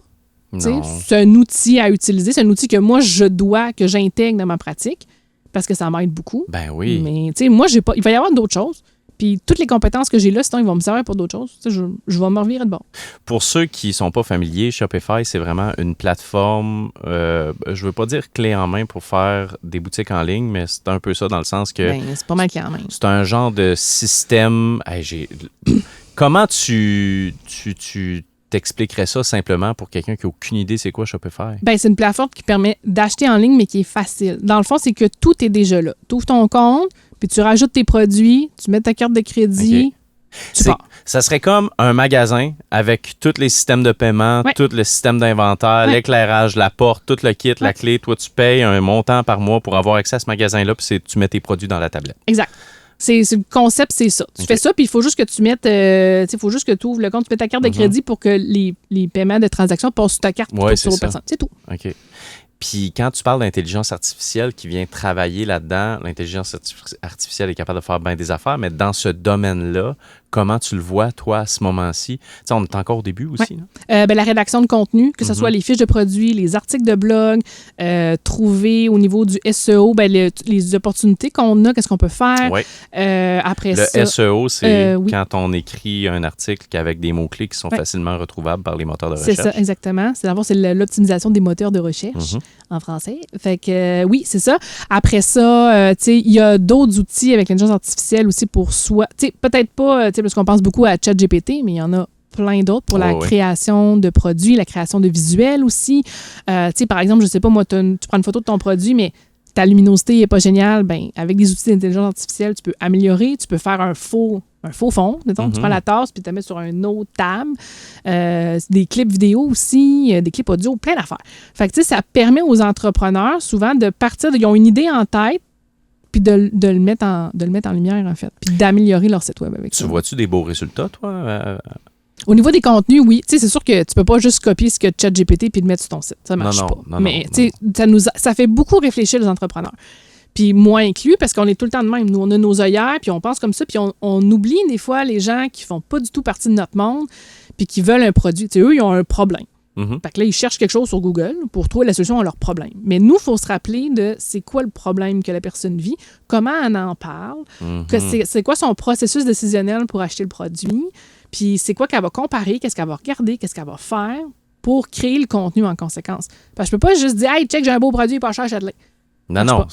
C'est un outil à utiliser. C'est un outil que moi, que j'intègre dans ma pratique. parce que ça m'aide beaucoup. Ben oui. Mais, tu sais, moi, j'ai pas. Il va y avoir d'autres choses. Puis toutes les compétences que j'ai là, sinon, ils vont me servir pour d'autres choses. Tu sais, je vais me revirer de bord. Pour ceux qui ne sont pas familiers, Shopify, c'est vraiment une plateforme, je veux pas dire clé en main pour faire des boutiques en ligne, mais c'est un peu ça dans le sens que... Ben, c'est pas mal clé en main. C'est un genre de système... Comment tu t'expliquerais ça simplement pour quelqu'un qui n'a aucune idée c'est quoi Shopify? Ben, c'est une plateforme qui permet d'acheter en ligne, mais qui est facile. Dans le fond, c'est que tout est déjà là. Tu ouvres ton compte, puis tu rajoutes tes produits, tu mets ta carte de crédit, tu pars. Ça serait comme un magasin avec tous les systèmes de paiement, tout le système d'inventaire, l'éclairage, la porte, tout le kit, la clé. Toi, tu payes un montant par mois pour avoir accès à ce magasin-là, puis tu mets tes produits dans la tablette. Exact. Le concept, c'est ça. Tu fais ça, puis il faut juste que tu mettes... il faut juste que tu ouvres le compte, tu mets ta carte de crédit pour que les paiements de transactions passent sur ta carte plutôt que sur l'autre personne. C'est tout. OK. Puis quand tu parles d'intelligence artificielle qui vient travailler là-dedans, l'intelligence artificielle est capable de faire bien des affaires, mais dans ce domaine-là, comment tu le vois, toi, à ce moment-ci? Tu sais, on est encore au début aussi. Ben, la rédaction de contenu, que ce soit les fiches de produits, les articles de blog, trouver au niveau du SEO, ben, les opportunités qu'on a, qu'est-ce qu'on peut faire. Oui. Après ça. Le SEO, c'est quand on écrit un article avec des mots-clés qui sont facilement retrouvables par les moteurs de recherche. C'est ça, exactement. C'est l'optimisation des moteurs de recherche en français. Fait que oui, c'est ça. Après ça, tu sais, il y a d'autres outils avec l'intelligence artificielle aussi pour soi. Tu sais, peut-être pas, parce qu'on pense beaucoup à ChatGPT, mais il y en a plein d'autres pour la création de produits, la création de visuels aussi. Tu sais, par exemple, je sais pas, moi, tu prends une photo de ton produit, mais ta luminosité n'est pas géniale. Ben, avec des outils d'intelligence artificielle, tu peux améliorer, tu peux faire un faux fond. Mettons, tu prends la tasse puis tu la mets sur un autre table. Des clips vidéo aussi, des clips audio, plein d'affaires. Fait que, tu sais, ça permet aux entrepreneurs souvent de partir, ils ont une idée en tête, puis de le mettre en lumière, en fait, puis d'améliorer leur site web avec ça. Tu vois-tu des beaux résultats, toi? Au niveau des contenus, oui. Tu sais, c'est sûr que tu peux pas juste copier ce que ChatGPT puis le mettre sur ton site. Ça marche pas. Mais tu sais, ça fait beaucoup réfléchir les entrepreneurs. Puis moi inclus, parce qu'on est tout le temps de même. Nous, on a nos œillères, puis on pense comme ça, puis on oublie des fois les gens qui font pas du tout partie de notre monde, puis qui veulent un produit. Tu sais, eux, ils ont un problème. Fait que là, ils cherchent quelque chose sur Google pour trouver la solution à leur problème. Mais nous, il faut se rappeler de c'est quoi le problème que la personne vit, comment elle en parle, que c'est quoi son processus décisionnel pour acheter le produit, puis c'est quoi qu'elle va comparer, qu'est-ce qu'elle va regarder, qu'est-ce qu'elle va faire pour créer le contenu en conséquence. Parce que je peux pas juste dire « Hey, check, j'ai un beau produit, pas cher, achète-le. » Non,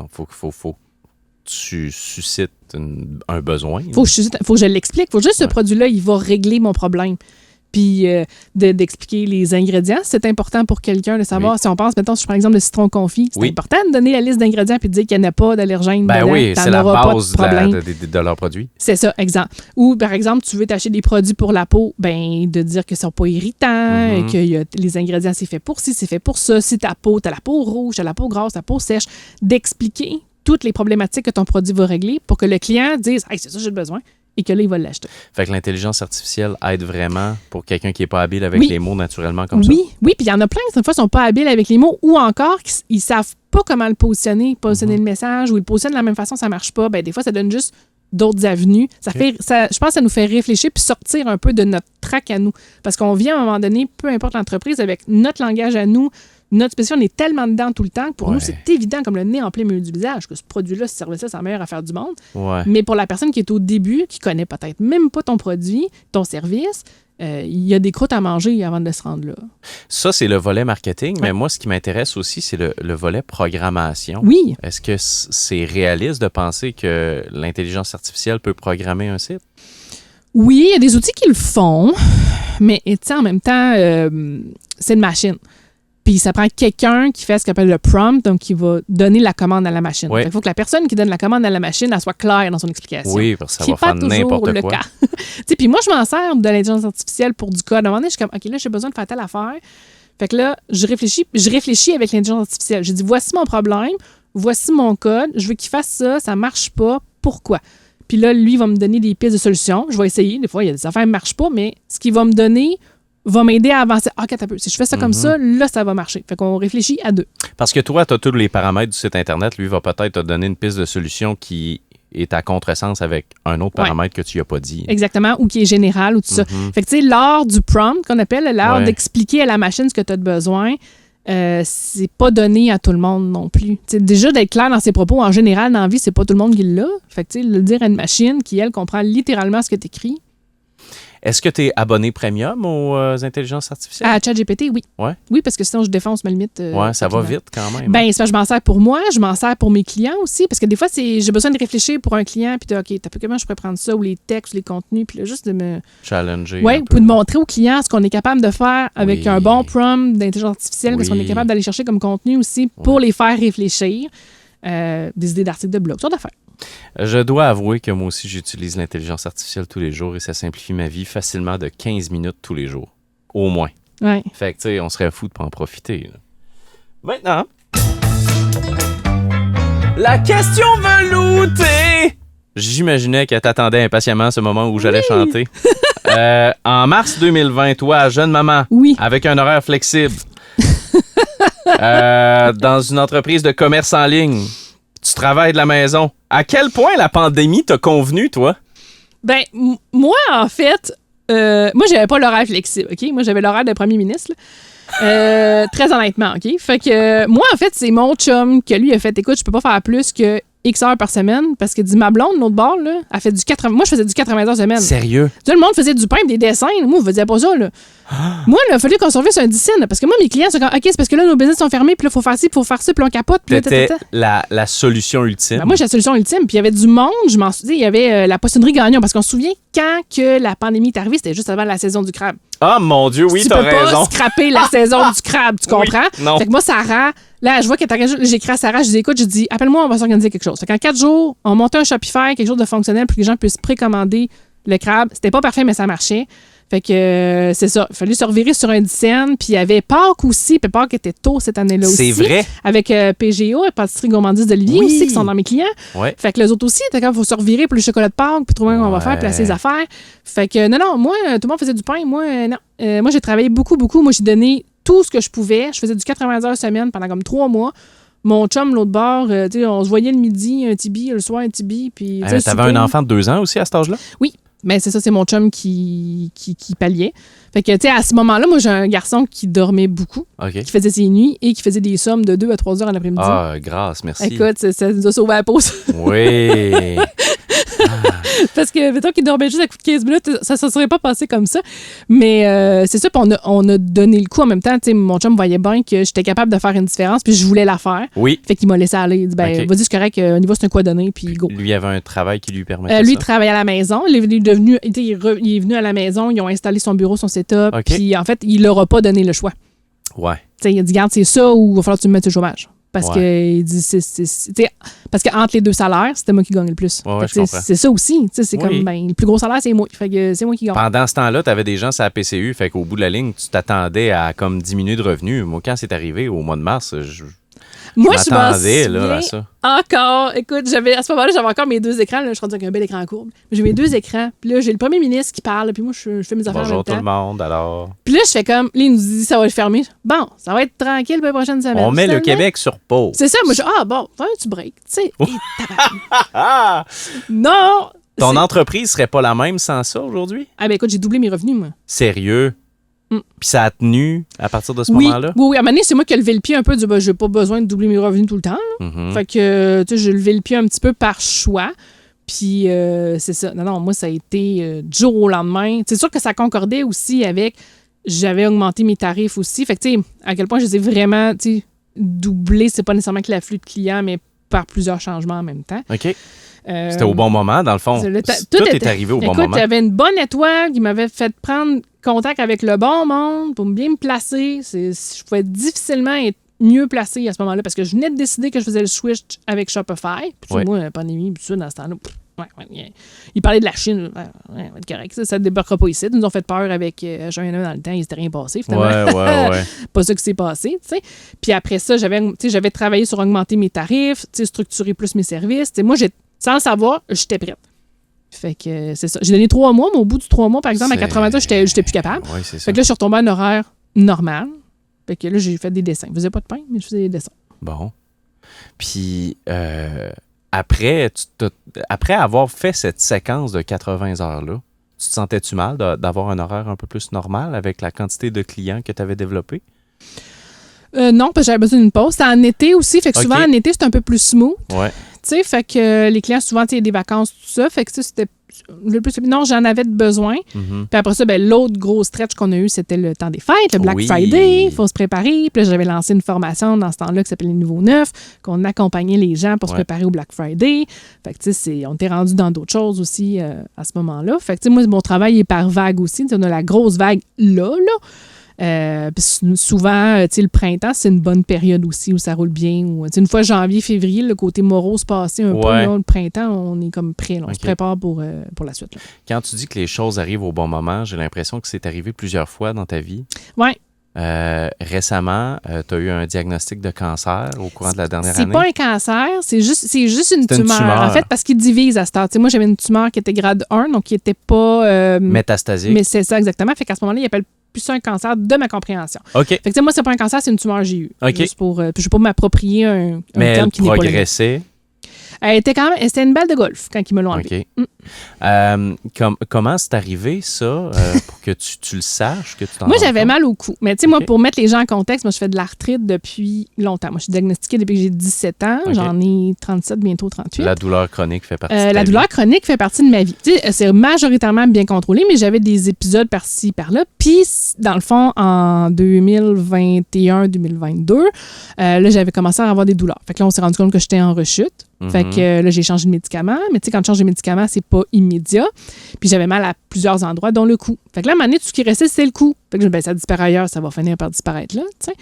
faut tu suscites un besoin. Faut que je l'explique. Faut juste ce produit-là, il va régler mon problème. Puis d'expliquer les ingrédients, c'est important pour quelqu'un de savoir. Si on pense, mettons, si je prends l'exemple de citron confit, c'est important de donner la liste d'ingrédients puis de dire qu'il n'y en a pas d'allergènes dedans. Oui, c'est la base de leur produit. C'est ça, exemple. Ou, par exemple, tu veux t'acheter des produits pour la peau, ben de dire qu'ils ne sont pas irritants, que les ingrédients, c'est fait pour ci, c'est fait pour ça. Si t'as la peau rouge, t'as la peau grasse, ta peau sèche, d'expliquer toutes les problématiques que ton produit va régler pour que le client dise « Hey, c'est ça, j'ai besoin ». Et que là, il va l'acheter. Fait que l'intelligence artificielle aide vraiment pour quelqu'un qui n'est pas habile avec les mots naturellement comme ça? Oui, puis il y en a plein qui, des fois, ne sont pas habiles avec les mots ou encore ils ne savent pas comment le positionner le message ou ils le positionnent de la même façon, ça ne marche pas. Ben, des fois, ça donne juste d'autres avenues. Je pense que ça nous fait réfléchir puis sortir un peu de notre track à nous. Parce qu'on vient à un moment donné, peu importe l'entreprise, avec notre langage à nous, notre spécialité, on est tellement dedans tout le temps que pour nous, c'est évident comme le nez en plein milieu du visage que ce produit-là, ce service-là, c'est la meilleure affaire du monde. Ouais. Mais pour la personne qui est au début, qui connaît peut-être même pas ton produit, ton service, il y a des croûtes à manger avant de se rendre là. Ça, c'est le volet marketing, mais moi, ce qui m'intéresse aussi, c'est le volet programmation. Oui. Est-ce que c'est réaliste de penser que l'intelligence artificielle peut programmer un site? Oui, il y a des outils qui le font, mais en même temps, c'est une machine. Puis ça prend quelqu'un qui fait ce qu'on appelle le prompt, donc qui va donner la commande à la machine. Il faut que la personne qui donne la commande à la machine, elle soit claire dans son explication. Oui, parce que ça va faire n'importe quoi. Puis moi, je m'en sers de l'intelligence artificielle pour du code. À un moment donné, je suis comme, OK, là, j'ai besoin de faire telle affaire. Fait que là, je réfléchis avec l'intelligence artificielle. Je dis, voici mon problème, voici mon code, je veux qu'il fasse ça, ça marche pas, pourquoi? Puis là, lui, il va me donner des pistes de solutions. Je vais essayer. Des fois, il y a des affaires qui ne marchent pas, mais ce qu'il va me donner va m'aider à avancer. Ah, un peu. Si je fais ça comme ça, là, ça va marcher. Fait qu'on réfléchit à deux. Parce que toi, tu as tous les paramètres du site Internet. Lui va peut-être te donner une piste de solution qui est à contresens avec un autre paramètre que tu n'as pas dit. Exactement, ou qui est général, ou tout ça. Fait que, tu sais, l'art du prompt, qu'on appelle l'art d'expliquer à la machine ce que tu as de besoin, c'est pas donné à tout le monde non plus. T'sais, déjà, d'être clair dans ses propos, en général, dans la vie, c'est pas tout le monde qui l'a. Fait que, le dire à une machine qui, elle, comprend littéralement ce que t'écris. Est-ce que tu es abonné premium aux intelligences artificielles? À ChatGPT, oui. Ouais. Oui, parce que sinon, je défonce ma limite. Ouais, ça va rapidement. vite quand même. Ben, c'est parce que je m'en sers pour moi, je m'en sers pour mes clients aussi, parce que des fois, j'ai besoin de réfléchir pour un client, puis de, OK, comment je pourrais prendre ça, ou les textes, ou les contenus, puis là, juste de me... Challenger. Oui, pour de montrer aux clients ce qu'on est capable de faire avec un bon prompt d'intelligence artificielle, Oui. ce qu'on est capable d'aller chercher comme contenu aussi pour les faire réfléchir. Des idées d'articles de blog, sorte d'affaires. Je dois avouer que moi aussi, j'utilise l'intelligence artificielle tous les jours et ça simplifie ma vie facilement de 15 minutes tous les jours. Au moins. Ouais. Fait que, tu sais, on serait fou de pas en profiter. Là. Maintenant, la question veloutée! J'imaginais que t'attendais impatiemment ce moment où j'allais chanter. En mars 2020, toi, jeune maman, Oui. avec un horaire flexible, dans une entreprise de commerce en ligne, tu travailles de la maison. À quel point la pandémie t'a convenu, toi? Ben, moi, en fait, moi, j'avais pas l'horaire flexible, OK? Moi, j'avais l'horaire de premier ministre, là. Très honnêtement, OK? Fait que moi, en fait, c'est mon chum que lui a fait, écoute, je peux pas faire plus que X heures par semaine parce que dit ma blonde, l'autre bord, là, elle fait du 80. Moi, je faisais du 80 heures semaine. Sérieux? Tout le monde faisait du pain et des dessins. Moi, je faisais pas ça, là. Moi, il a fallu qu'on surveille sur un dixine. Parce que moi, mes clients sont comme, OK, c'est parce que là, nos business sont fermés, puis là, il faut faire ci, il faut faire ça, puis on capote. Puis C'était la solution ultime. Ben, moi, j'ai la solution ultime. Puis il y avait du monde, je m'en souviens, il y avait la poissonnerie Gagnon. Parce qu'on se souvient, quand que la pandémie est arrivée, c'était juste avant la saison du crabe. Ah, mon Dieu, oui, tu t'as peux pas raison. scraper la saison du crabe, tu comprends? Oui, non. Fait que moi, Sarah, là, je vois qu'elle est j'écris à Sarah, je dis, écoute, je dis, appelle-moi, on va s'organiser quelque chose. Fait qu'en 4 jours, on montait un Shopify, quelque chose de fonctionnel pour que les gens puissent précommander le crabe. C'était pas parfait, mais ça marchait. Fait que c'est ça. Il fallu se revirer sur un dizaine. Puis il y avait Pâques aussi. Puis Pâques était tôt cette année-là aussi. C'est vrai. Avec PGO, Pâtisserie Gourmandise d'Olivier aussi, qui sont dans mes clients. Ouais. Fait que les autres aussi, il faut se revirer pour le chocolat de Pâques, puis trouver comment on va faire, placer les affaires. Fait que non, moi, tout le monde faisait du pain. Moi, non. Moi, j'ai travaillé beaucoup. Moi, j'ai donné tout ce que je pouvais. Je faisais du 80 heures semaine pendant comme 3 mois. Mon chum, l'autre bord, on se voyait le midi, un tibi, le soir, un tibi. Puis, t'avais un enfant de 2 ans aussi à cet âge-là? Oui. Mais c'est ça, c'est mon chum qui palliait. Fait que, tu sais, à ce moment-là, moi, j'ai un garçon qui dormait beaucoup, qui faisait ses nuits et qui faisait des sommes de 2 à 3 heures en après-midi. Ah, grâce, merci. Écoute, ça nous a sauvé la pause. Oui. Parce que, mettons qu'il dormait juste à coup de 15 minutes, ça ne serait pas passé comme ça. Mais c'est ça, puis on a donné le coup en même temps. Tu sais, mon chum voyait bien que j'étais capable de faire une différence, puis je voulais la faire. Oui. Fait qu'il m'a laissé aller. Il dit, vas-y, c'est correct, au niveau, c'est un quoi donner, puis go. Lui avait un travail qui lui permettait lui, ça. il travaillait à la maison. Il est venu à la maison, ils ont installé son bureau, son setup, puis en fait, il leur a pas donné le choix. Ouais. T'sais, il a dit, garde, c'est ça ou il va falloir que tu me mettes au chômage. Parce que il dit, parce qu'entre les deux salaires, c'était moi qui gagnais le plus. Ouais, je comprends. C'est ça aussi. C'est comme, le plus gros salaire, c'est moi. Fait que c'est moi qui gagne. Pendant ce temps-là, tu avais des gens sur la PCU, fait qu'au bout de la ligne, tu t'attendais à comme diminuer de revenus. Moi, quand c'est arrivé au mois de mars, je m'attendais là, à ça. Encore, écoute, à ce moment-là, j'avais encore mes 2 écrans. Là, je suis rendue avec un bel écran courbe. J'ai mes 2 écrans. Puis là, j'ai le premier ministre qui parle. Puis moi, je fais mes affaires en même Bonjour temps. tout le monde, alors. Puis là, je fais comme, là, il nous dit, ça va le fermer. Bon, ça va être tranquille pour la prochaine semaine. On met le Québec sur pause. C'est ça. Moi, je fais un petit break. Tu sais, non! Ton entreprise serait pas la même sans ça aujourd'hui? Ah, ben écoute, j'ai doublé mes revenus, moi. Sérieux? Puis ça a tenu à partir de ce Oui, moment-là? oui. À un moment donné, c'est moi qui ai levé le pied un peu. J'ai pas besoin de doubler mes revenus tout le temps. Fait que, tu sais, j'ai levé le pied un petit peu par choix. Puis, c'est ça. Non, moi, ça a été du jour au lendemain. C'est sûr que ça concordait aussi avec... J'avais augmenté mes tarifs aussi. Fait que, tu sais, à quel point je les ai vraiment, tu sais, doublés. C'est pas nécessairement que l'afflux de clients, mais par plusieurs changements en même temps. OK. C'était au bon moment, dans le fond. Tout est arrivé au bon moment. Écoute, j'avais une bonne étoile qui m'avait fait prendre contact avec le bon monde pour bien me placer. Je pouvais difficilement être mieux placé à ce moment-là parce que je venais de décider que je faisais le switch avec Shopify. Puis moi, la pandémie, tout ça, dans ce temps-là, il parlait de la Chine. Ouais, correct. Ça ne débarquera pas ici. Ils nous ont fait peur avec H1N1 dans le temps. Il s'était rien passé, finalement. Ouais. Pas ça qui s'est passé, tu sais. Puis après ça, j'avais travaillé sur augmenter mes tarifs, structurer plus mes services. Moi, sans le savoir, j'étais prête. Fait que c'est ça. J'ai donné 3 mois, mais au bout du 3 mois, par exemple, à 80 ans, j'étais plus capable. Ouais, c'est ça. Fait que là, je suis retombée à un horaire normal. Fait que là, j'ai fait des dessins. Je faisais pas de pain, mais je faisais des dessins. Bon. Puis, après avoir fait cette séquence de 80 heures-là, tu te sentais-tu mal d'avoir un horaire un peu plus normal avec la quantité de clients que tu avais développé? Non, parce que j'avais besoin d'une pause. C'était en été aussi, fait que souvent, en été, c'est un peu plus smooth. Ouais. Tu sais, fait que les clients, souvent, il y a des vacances, tout ça. Fait que ça, c'était le plus... Non, j'en avais besoin. Mm-hmm. Puis après ça, l'autre gros stretch qu'on a eu, c'était le temps des fêtes, le Black Friday. Il faut se préparer. Puis là, j'avais lancé une formation dans ce temps-là qui s'appelait Les Nouveaux Neufs, qu'on accompagnait les gens pour se préparer au Black Friday. Fait que, tu sais, on était rendu dans d'autres choses aussi à ce moment-là. Fait que, tu sais, moi, mon travail est par vague aussi. T'sais, on a la grosse vague là. Puis souvent, le printemps, c'est une bonne période aussi où ça roule bien. Une fois janvier, février, le côté morose passé un peu. Là, le printemps, on est comme prêt. Là, on se prépare pour la suite. Là. Quand tu dis que les choses arrivent au bon moment, j'ai l'impression que c'est arrivé plusieurs fois dans ta vie. Oui. Récemment, tu as eu un diagnostic de cancer au courant de la dernière année. C'est pas un cancer, c'est juste une tumeur. En fait, parce qu'il divise à ce temps. Moi, j'avais une tumeur qui était grade 1, donc qui n'était pas... métastasique. Mais c'est ça, exactement. Fait qu'à ce moment-là, il appelle plus ça un cancer de ma compréhension. OK. Fait que moi, c'est pas un cancer, c'est une tumeur que j'ai eue. OK. Juste pour... je vais pas m'approprier un terme qui n'est pas le même. Mais elle progressait. C'était une balle de golf quand ils me l'ont enlevé. OK. Comment c'est arrivé, ça, pour que tu le saches, que tu t'en Moi, j'avais compte? mal au cou. Mais tu sais, moi, pour mettre les gens en contexte, moi, je fais de l'arthrite depuis longtemps. Moi, je suis diagnostiquée depuis que j'ai 17 ans. OK. J'en ai 37, bientôt 38. La douleur chronique fait partie de ta vie. La douleur chronique fait partie de ma vie. Tu sais, c'est majoritairement bien contrôlé, mais j'avais des épisodes par-ci, par-là. Puis, dans le fond, en 2021-2022, là, j'avais commencé à avoir des douleurs. Fait que là, on s'est rendu compte que j'étais en rechute. Fait que là, j'ai changé de médicament. Mais tu sais, quand tu changes de médicament, c'est pas immédiat. Puis j'avais mal à plusieurs endroits, dont le cou. Fait que là, à un moment donné, tout ce qui restait, c'est le cou. Fait que ça disparaît ailleurs, ça va finir par disparaître là, tu sais.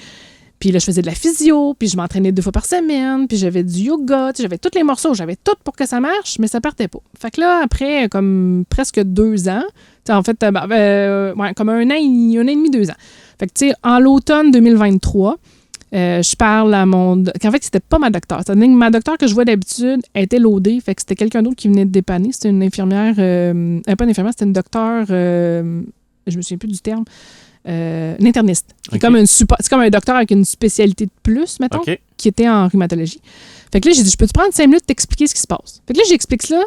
Puis là, je faisais de la physio, puis je m'entraînais 2 fois par semaine, puis j'avais du yoga, j'avais tous les morceaux, j'avais tout pour que ça marche, mais ça partait pas. Fait que là, après, comme presque 2 ans, en fait, comme un an et demi, 2 ans. Fait que, tu sais, en l'automne 2023, je parle à mon... En fait, c'était pas ma docteure. C'est-à-dire que ma docteure que je vois d'habitude était loadée. Fait que c'était quelqu'un d'autre qui venait de dépanner. C'était une infirmière... pas une infirmière, c'était une docteure... je me souviens plus du terme. Une interniste. C'est comme c'est comme un docteur avec une spécialité de plus, mettons, qui était en rhumatologie. Fait que là, j'ai dit, je peux te prendre 5 minutes pour t'expliquer ce qui se passe. Fait que là, j'explique ça.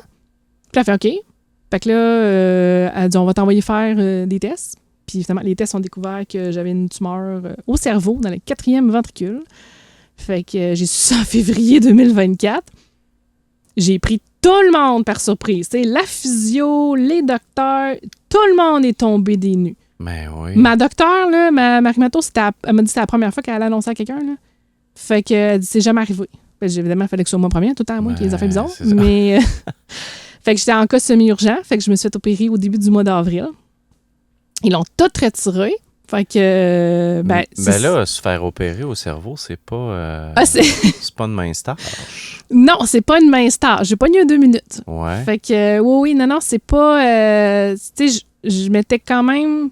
Puis elle fait OK. Fait que là, elle dit, on va t'envoyer faire des tests. Puis finalement, les tests ont découvert que j'avais une tumeur au cerveau, dans le 4e ventricule. Fait que j'ai su ça en février 2024. J'ai pris tout le monde par surprise. T'sais, la physio, les docteurs, tout le monde est tombé des nues. Mais oui. Ma docteure, là, ma rhumato, elle m'a dit que c'était la première fois qu'elle allait annoncer à quelqu'un. Là. Fait que elle dit, c'est jamais arrivé. Évidemment, il fallait que ce soit moi première, tout le temps à moi, qui les a fait bizarres. Mais fait que j'étais en cas semi-urgent. Fait que je me suis fait opérer au début du mois d'avril. Ils l'ont tout retiré. Fait que... là, se faire opérer au cerveau, c'est pas... c'est pas une mince tâche. Non, c'est pas une mince tâche. J'ai pogné 2 minutes. Ouais. Fait que, non, c'est pas... tu sais, je m'étais quand même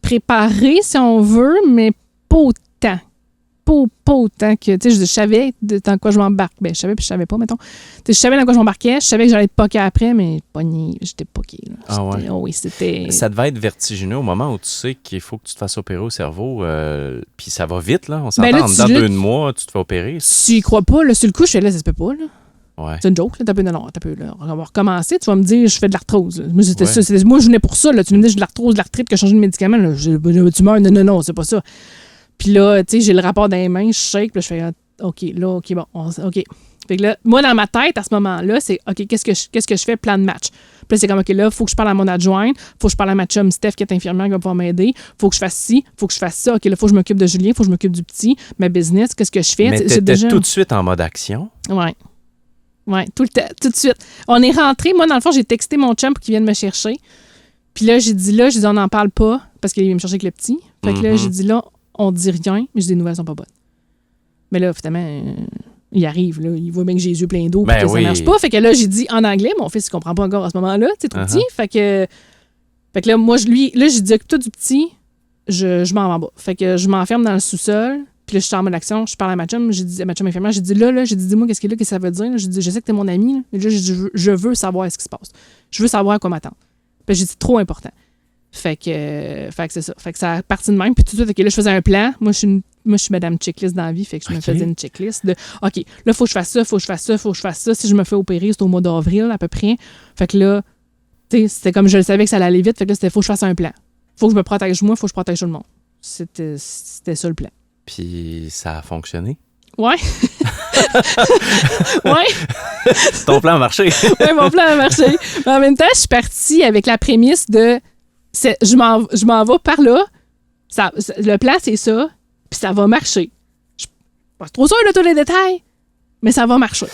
préparée, si on veut, mais pas autant. Pas autant que... Tu sais, je savais dans quoi je m'embarque. Ben, je savais puis je savais pas, mettons. Je savais dans quoi je m'embarquais. Je savais que j'allais être poquée après, mais j'étais poquée. Là. Ah ouais? Oh oui, c'était... Ça devait être vertigineux au moment où tu sais qu'il faut que tu te fasses opérer au cerveau. Puis ça va vite, là. On s'entend, dans 2 mois, tu te fais opérer. Si tu crois pas, là, sur le coup, je fais là, ça se peut pas, là. Ouais. C'est une joke, là. On va recommencer. Tu vas me dire, je fais de l'arthrose. Moi, moi, je venais pour ça, là. Tu me dis, j'ai de l'arthrose, de l'arthrite, que je change de médicament. Là. Tu meurs. Non, c'est pas ça. Puis là, tu sais, j'ai le rapport dans les mains, je shake, puis je fais OK, bon, OK. Fait que là, moi, dans ma tête, à ce moment-là, c'est OK, qu'est-ce que je fais? Plan de match. Puis là, c'est comme OK, là, il faut que je parle à mon adjointe, faut que je parle à ma chum Steph, qui est infirmière, qui va pouvoir m'aider, faut que je fasse ci, faut que je fasse ça. OK, là, faut que je m'occupe de Julien, faut que je m'occupe du petit, ma business, qu'est-ce que je fais? Mais t'étais tout de suite en mode action? Ouais, tout de suite. On est rentré. Moi, dans le fond, j'ai texté mon chum pour qu'il vienne me chercher. Puis là, j'ai dit, on n'en parle pas, parce qu'il vient me chercher avec le petit. Fait que là, j'ai dit, là, on dit rien, mais j'ai dit, les nouvelles sont pas bonnes. Mais là, finalement, il arrive, là, il voit bien que j'ai les yeux pleins d'eau, puis que ça marche pas. Fait que là, j'ai dit en anglais, mon fils, il comprend pas encore à ce moment-là, tu sais, trop petit. Fait que là, moi, j'ai dit, occupe-toi du petit, je m'en vais en bas. Fait que je m'enferme dans le sous-sol, puis là, je suis en mode action, je parle à ma chum, j'ai dit à ma chum infirmière, j'ai dit, dis-moi qu'est-ce que ça veut dire. J'ai dit, je sais que t'es mon ami, là, mais là, j'ai dit, je veux savoir ce qui se passe. Je veux savoir à quoi m'attendre. Puis j'ai dit, trop important. Fait que c'est ça. Fait que ça a parti de même. Puis tout de suite, OK, là, je faisais un plan. Moi, je suis madame checklist dans la vie. Fait que je me faisais une checklist de OK, là, il faut que je fasse ça, faut que je fasse ça, faut que je fasse ça. Si je me fais opérer, c'est au mois d'avril à peu près. Fait que là, tu sais, c'était comme je le savais que ça allait aller vite. Fait que là, c'était faut que je fasse un plan. Faut que je me protège moi, faut que je protège tout le monde. C'était ça le plan. Puis ça a fonctionné. Ouais. Ouais. Ton plan a marché. Ouais, mon plan a marché. Mais en même temps, je suis partie avec la prémisse de je m'en vais par là. Le plan, c'est ça. Puis ça va marcher. Je suis pas trop sûre de tous les détails, mais ça va marcher.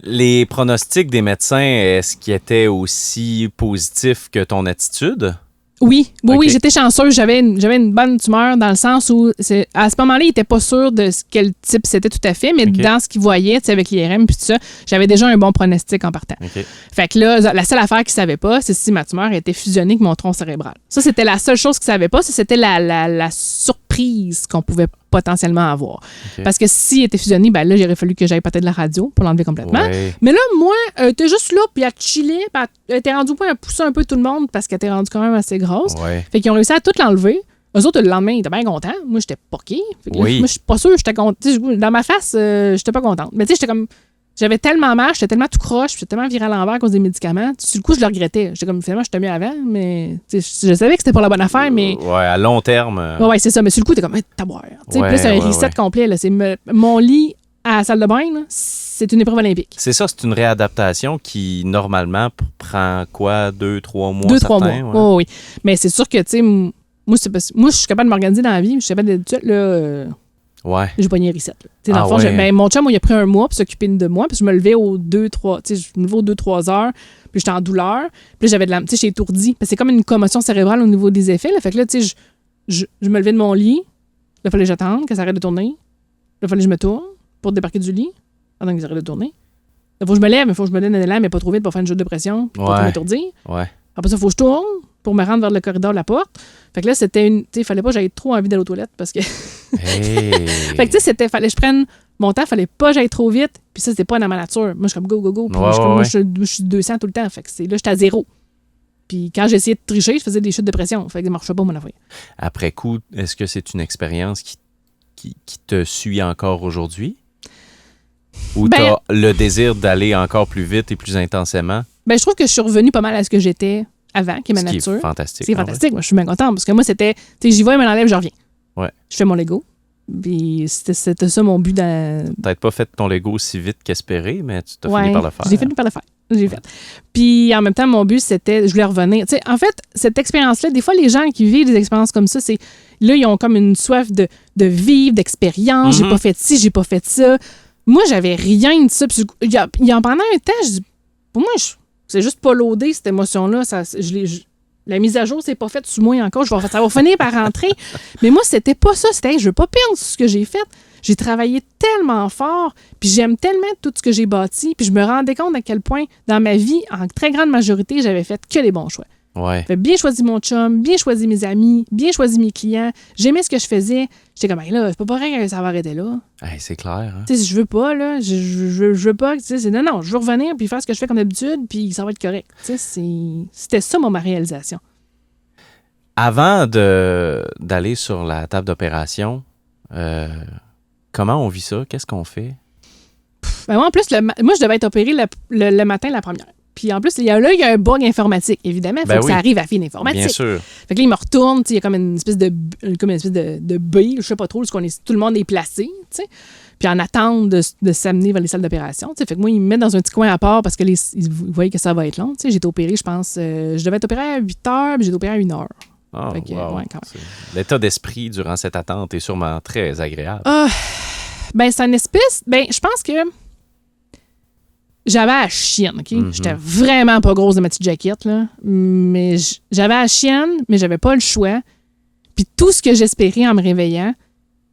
Les pronostics des médecins, est-ce qu'ils étaient aussi positifs que ton attitude? Oui, Okay. oui, j'étais chanceuse. J'avais une bonne tumeur dans le sens où, à ce moment-là, il n'était pas sûr de quel type c'était tout à fait, mais dans ce qu'il voyait, avec l'IRM puis tout ça, j'avais déjà un bon pronostic en partant. Okay. Fait que là, la seule affaire qu'il ne savait pas, c'est si ma tumeur était fusionnée avec mon tronc cérébral. Ça, c'était la seule chose qu'il ne savait pas. C'était la surprise qu'on pouvait potentiellement avoir. Okay. Parce que s'il était fusionné, ben là, il aurait fallu que j'aille peut-être de la radio pour l'enlever complètement. Ouais. Mais là, moi, t'es juste là, puis elle chillait, puis elle était rendue au point à pousser un peu tout le monde parce qu'elle était rendue quand même assez grosse. Ouais. Fait qu'ils ont réussi à tout l'enlever. Eux autres, le lendemain, ils étaient bien contents. Moi, j'étais poquée. Oui. Moi, je suis pas sûre, j'étais contente. Dans ma face, j'étais pas contente. Mais tu sais, j'étais comme. J'avais tellement mal, j'étais tellement tout croche, j'étais tellement virée à l'envers à cause des médicaments. Sur le coup, je le regrettais. J'étais comme, finalement, j'étais mieux avant, mais je savais que c'était pas la bonne affaire, mais. Ouais, à long terme. Ouais, c'est ça. Mais sur le coup, t'es comme, t'as boire. Puis là, c'est un reset complet. Là. Mon lit à la salle de bain, là, c'est une épreuve olympique. C'est ça, c'est une réadaptation qui, normalement, prend quoi, 2-3 mois? 2-3 mois. Ouais. Oh, oui. Mais c'est sûr que, tu sais, moi, je suis capable de m'organiser dans la vie. Je suis capable d'être là. Ouais. J'ai pogné un reset. Dans le fond, mon chum, il a pris un mois pour s'occuper de moi. Puis je me levais aux 2-3 heures. Puis j'étais en douleur. Puis j'avais tu sais, j'étais étourdie. Parce que c'est comme une commotion cérébrale au niveau des effets. Là. Fait que là, tu sais, je me levais de mon lit. Là, il fallait que j'attende que ça arrête de tourner. Là, il fallait que je me tourne pour débarquer du lit pendant que ça arrête de tourner. Là, il faut que je me lève, il faut que je me donne un élan, mais pas trop vite pour faire une joute de pression. Pour pas m'étourdir. Ouais. Après ça, il faut que je tourne pour me rendre vers le corridor de la porte. Fait que là, c'était tu sais, il fallait pas que j'aille trop envie d'aller aux toilettes parce que. Hey. Fait que tu sais, fallait que je prenne mon temps, fallait pas que j'aille trop vite. Puis ça, c'était pas dans ma nature. Moi, je suis comme go, go, go. Puis moi, je suis 200 tout le temps. Fait que là, j'étais à 0. Puis quand j'essayais de tricher, je faisais des chutes de pression. Fait que ça marchait pas, mon affaire. Après coup, est-ce que c'est une expérience qui te suit encore aujourd'hui? Ou t'as le désir d'aller encore plus vite et plus intensément? Ben, je trouve que je suis revenue pas mal à ce que j'étais avant, qui est ma nature. C'est fantastique. C'est fantastique. Moi, je suis bien contente parce que moi, c'était, tu sais, j'y vais, je me l'enlève, je reviens. Ouais. Je fais mon Lego. Puis c'était ça mon but dans. Peut-être pas fait ton Lego aussi vite qu'espéré, mais tu t'as fini par le faire. J'ai fini par le faire. J'ai fait. Puis en même temps, mon but, c'était, je voulais revenir. Tu sais, en fait, cette expérience-là, des fois, les gens qui vivent des expériences comme ça, c'est là, ils ont comme une soif de vivre, d'expérience. J'ai pas fait ci, j'ai pas fait ça. Moi, j'avais rien de ça. Puis pendant un temps, pour moi, c'est juste pas loadé, cette émotion-là. La mise à jour, c'est pas faite sous moi encore. Ça va finir par rentrer. Mais moi, c'était pas ça. C'était, je veux pas perdre ce que j'ai fait. J'ai travaillé tellement fort, puis j'aime tellement tout ce que j'ai bâti, puis je me rendais compte à quel point, dans ma vie, en très grande majorité, j'avais fait que les bons choix. Ouais. J'avais bien choisi mon chum, bien choisi mes amis, bien choisi mes clients. J'aimais ce que je faisais. J'étais comme, hey, là, c'est pas pareil que ça va arrêter là. Hey, c'est clair. Hein? Tu sais, si je veux pas, là, je veux pas. Tu sais, c'est non, je veux revenir puis faire ce que je fais comme d'habitude, puis ça va être correct. Tu sais, c'était ça, ma réalisation. Avant d'aller sur la table d'opération, comment on vit ça? Qu'est-ce qu'on fait? Ben moi, en plus, moi, je devais être opérée le matin, la première. Puis en plus, il y a un bug informatique, évidemment. Il faut que ça arrive à fin d'informatique. Bien sûr. Fait que là, il me retourne, il y a comme une espèce de baie, je sais pas trop, où tout le monde est placé, tu sais. Puis en attente de s'amener vers les salles d'opération. Fait que moi, ils me mettent dans un petit coin à part parce que ils voyaient que ça va être long. J'ai été opérée, je pense, je devais être opérée à 8 heures, puis j'ai été opérée à 1 heure. Oh, fait que, wow. ouais, quand même. L'état d'esprit durant cette attente est sûrement très agréable. Ben, c'est une espèce... Ben, je pense que j'avais la chienne, OK? Mm-hmm. J'étais vraiment pas grosse de ma petite jaquette, là. Mais j'avais la chienne, mais j'avais pas le choix. Puis tout ce que j'espérais en me réveillant,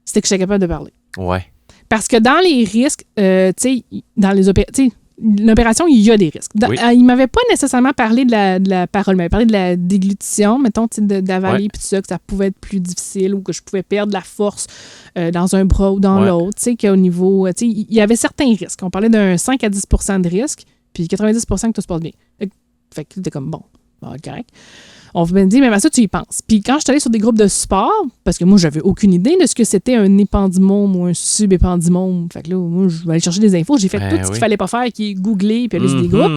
c'était que j'étais capable de parler. Ouais. Parce que dans les risques, tu sais, dans les opérations... L'opération, il y a des risques. Oui. Il m'avait pas nécessairement parlé de la parole, mais il m'avait parlé de la déglutition, mettons, d'avaler, puis tout ça, que ça pouvait être plus difficile ou que je pouvais perdre la force dans un bras ou dans l'autre. Tu sais, qu'au niveau. Tu sais, il y avait certains risques. On parlait d'un 5 à 10 de risque, puis 90 que tout se passe bien. Fait que c'était comme bon, correct. On me dit, mais à ça, tu y penses. Puis quand je suis allée sur des groupes de support, parce que moi, j'avais aucune idée de ce que c'était un épendymome ou un subépendymome. Fait que là, moi, je vais aller chercher des infos. J'ai fait tout ce qu'il fallait pas faire, qui est googler, puis aller sur des groupes.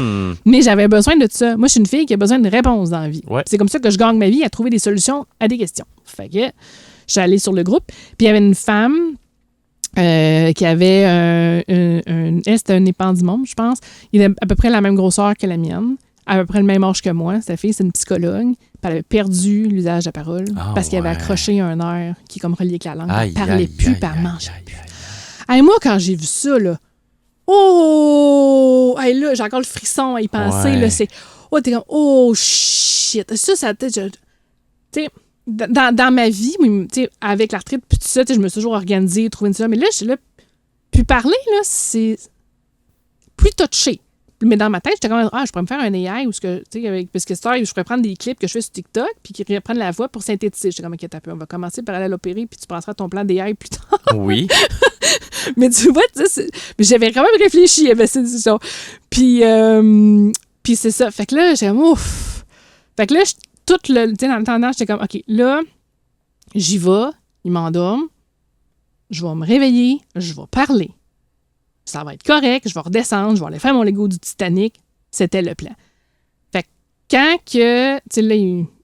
Mais j'avais besoin de ça. Moi, je suis une fille qui a besoin de réponses dans la vie. Ouais. C'est comme ça que je gagne ma vie, à trouver des solutions à des questions. Fait que je suis allée sur le groupe, puis il y avait une femme qui avait c'était un épendymome, je pense. Il a à peu près la même grosseur que la mienne, à peu près le même âge que moi. Cette fille, c'est une psychologue. Elle avait perdu l'usage de la parole parce qu'elle avait accroché un nerf qui est comme relié avec la langue. Elle parlait plus, puis elle mangeait plus. Hey, moi, quand j'ai vu ça, là, hey, là, j'ai encore le frisson à y penser. Là, c'est, t'es comme, shit. Ça tu sais, dans ma vie, avec l'arthrite, puis tout ça, je me suis toujours organisée, trouvé une ça. Mais là, puis parler, là, c'est plus touché. Mais dans ma tête, j'étais comme, je pourrais me faire un AI ou ce que, tu sais, parce que je pourrais prendre des clips que je fais sur TikTok puis qui reprennent la voix pour synthétiser. J'étais comme, OK, t'as peu, on va commencer par aller à l'opérer puis tu penseras à ton plan d'AI plus tard. Oui. Mais tu vois, j'avais quand même réfléchi à cette décision. Puis c'est ça. Fait que là, j'ai comme, ouf. Fait que là, tu sais, dans le temps, j'étais comme, OK, là, j'y vais, il m'endorme, je vais me réveiller, je vais parler. Ça va être correct, je vais redescendre, je vais aller faire mon Lego du Titanic. C'était le plan. Fait que quand que, tu sais, là,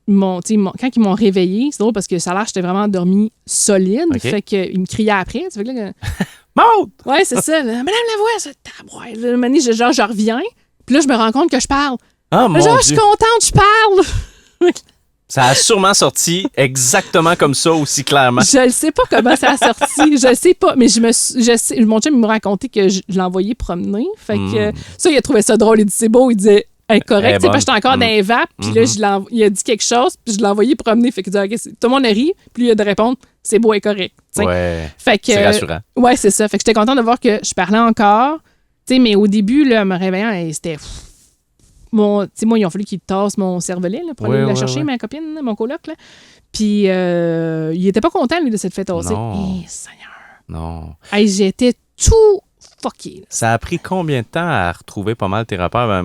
quand ils m'ont réveillé, c'est drôle parce que ça a l'air que j'étais vraiment endormie solide. Okay. Fait qu'ils me criaient après. Fait que là, Maud! Ouais, c'est ça. Là, Madame Lavoie, c'est tabouille. Là, je reviens. Puis là, je me rends compte que je parle. Ah, mon Dieu. Je suis contente, je parle. Ça a sûrement sorti exactement comme ça, aussi clairement. Je ne sais pas comment ça a sorti. Je ne sais pas. Mais mon chum, il m'a raconté que je l'ai envoyé promener. Fait que ça, il a trouvé ça drôle. Il dit, c'est beau. Il disait, correct. Parce que j'étais encore dans les vapes. Puis là, il a dit quelque chose. Puis je l'ai envoyé promener. Fait qu'il dit, OK, tout le monde a ri. Puis il a de répondre, c'est beau et correct. T'sais. Ouais. Fait que, c'est rassurant. Ouais, c'est ça. Fait que j'étais contente de voir que je parlais encore. T'sais, mais au début, là, me réveillant, c'était... moi, il a fallu qu'il tasse mon cervelet là, pour aller la chercher, ma copine, mon coloc. Là. Puis, il était pas content, lui, de cette fête tasser. Seigneur. Non. Hey, j'étais tout fucké. Là. Ça a pris combien de temps à retrouver pas mal tes repères?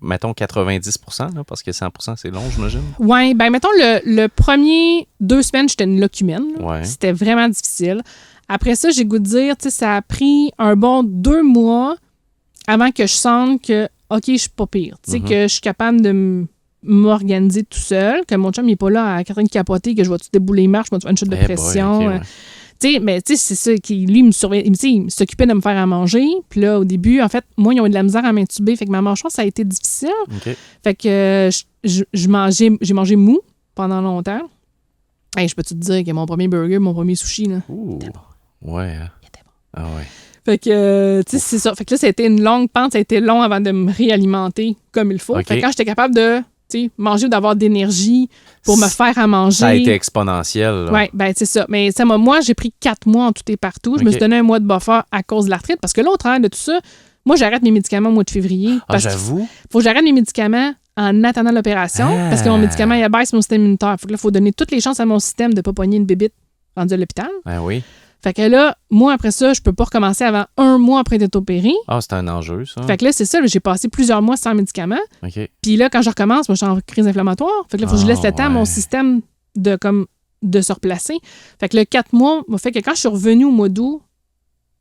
Mettons 90%, là, parce que 100%, c'est long, j'imagine. Oui, mettons, le premier 2 semaines, j'étais une locumène. Ouais. C'était vraiment difficile. Après ça, j'ai goût de dire, ça a pris un bon 2 mois avant que je sente que OK, je suis pas pire. Tu sais, que je suis capable de m'organiser tout seul, que mon chum n'est pas là à Catherine capoter, que je vais tout débouler les marches, je vais te faire une chute de pression. Okay, tu sais, mais tu sais, c'est ça qui, lui, il s'occupait de me faire à manger. Puis là, au début, en fait, moi, ils ont eu de la misère à m'intuber. Fait que ma mâchoire, ça a été difficile. Okay. Fait que j'ai mangé mou pendant longtemps. Hey, je peux te dire que mon premier burger, mon premier sushi, là, c'était bon. Ouais. Il était bon. Ah ouais. Fait que, tu sais, c'est ça. Fait que là, ça a été une longue pente. Ça a été long avant de me réalimenter comme il faut. Okay. Fait que quand j'étais capable de, tu sais, manger ou d'avoir d'énergie pour me faire à manger... Ça a été exponentiel. Oui, c'est ça. Mais moi, j'ai pris 4 mois en tout et partout. Je me suis donné un mois de buffer à cause de l'arthrite. Parce que là, au travers de tout ça, moi, j'arrête mes médicaments au mois de février. J'avoue. Faut que j'arrête mes médicaments en attendant l'opération. Parce que mon médicament, il abaisse mon système immunitaire. Fait que là, il faut donner toutes les chances à mon système de ne pas pogner une bébite rendue à l'hôpital. Ah oui. Fait que là, moi, après ça, je peux pas recommencer avant 1 mois après d'être opéré. Ah, c'est un enjeu, ça. Fait que là, c'est ça. J'ai passé plusieurs mois sans médicaments. OK. Puis là, quand je recommence, moi, je suis en crise inflammatoire. Fait que là, il faut que je laisse le temps à mon système de se replacer. Fait que le 4 mois m'a fait que quand je suis revenue au mois d'août,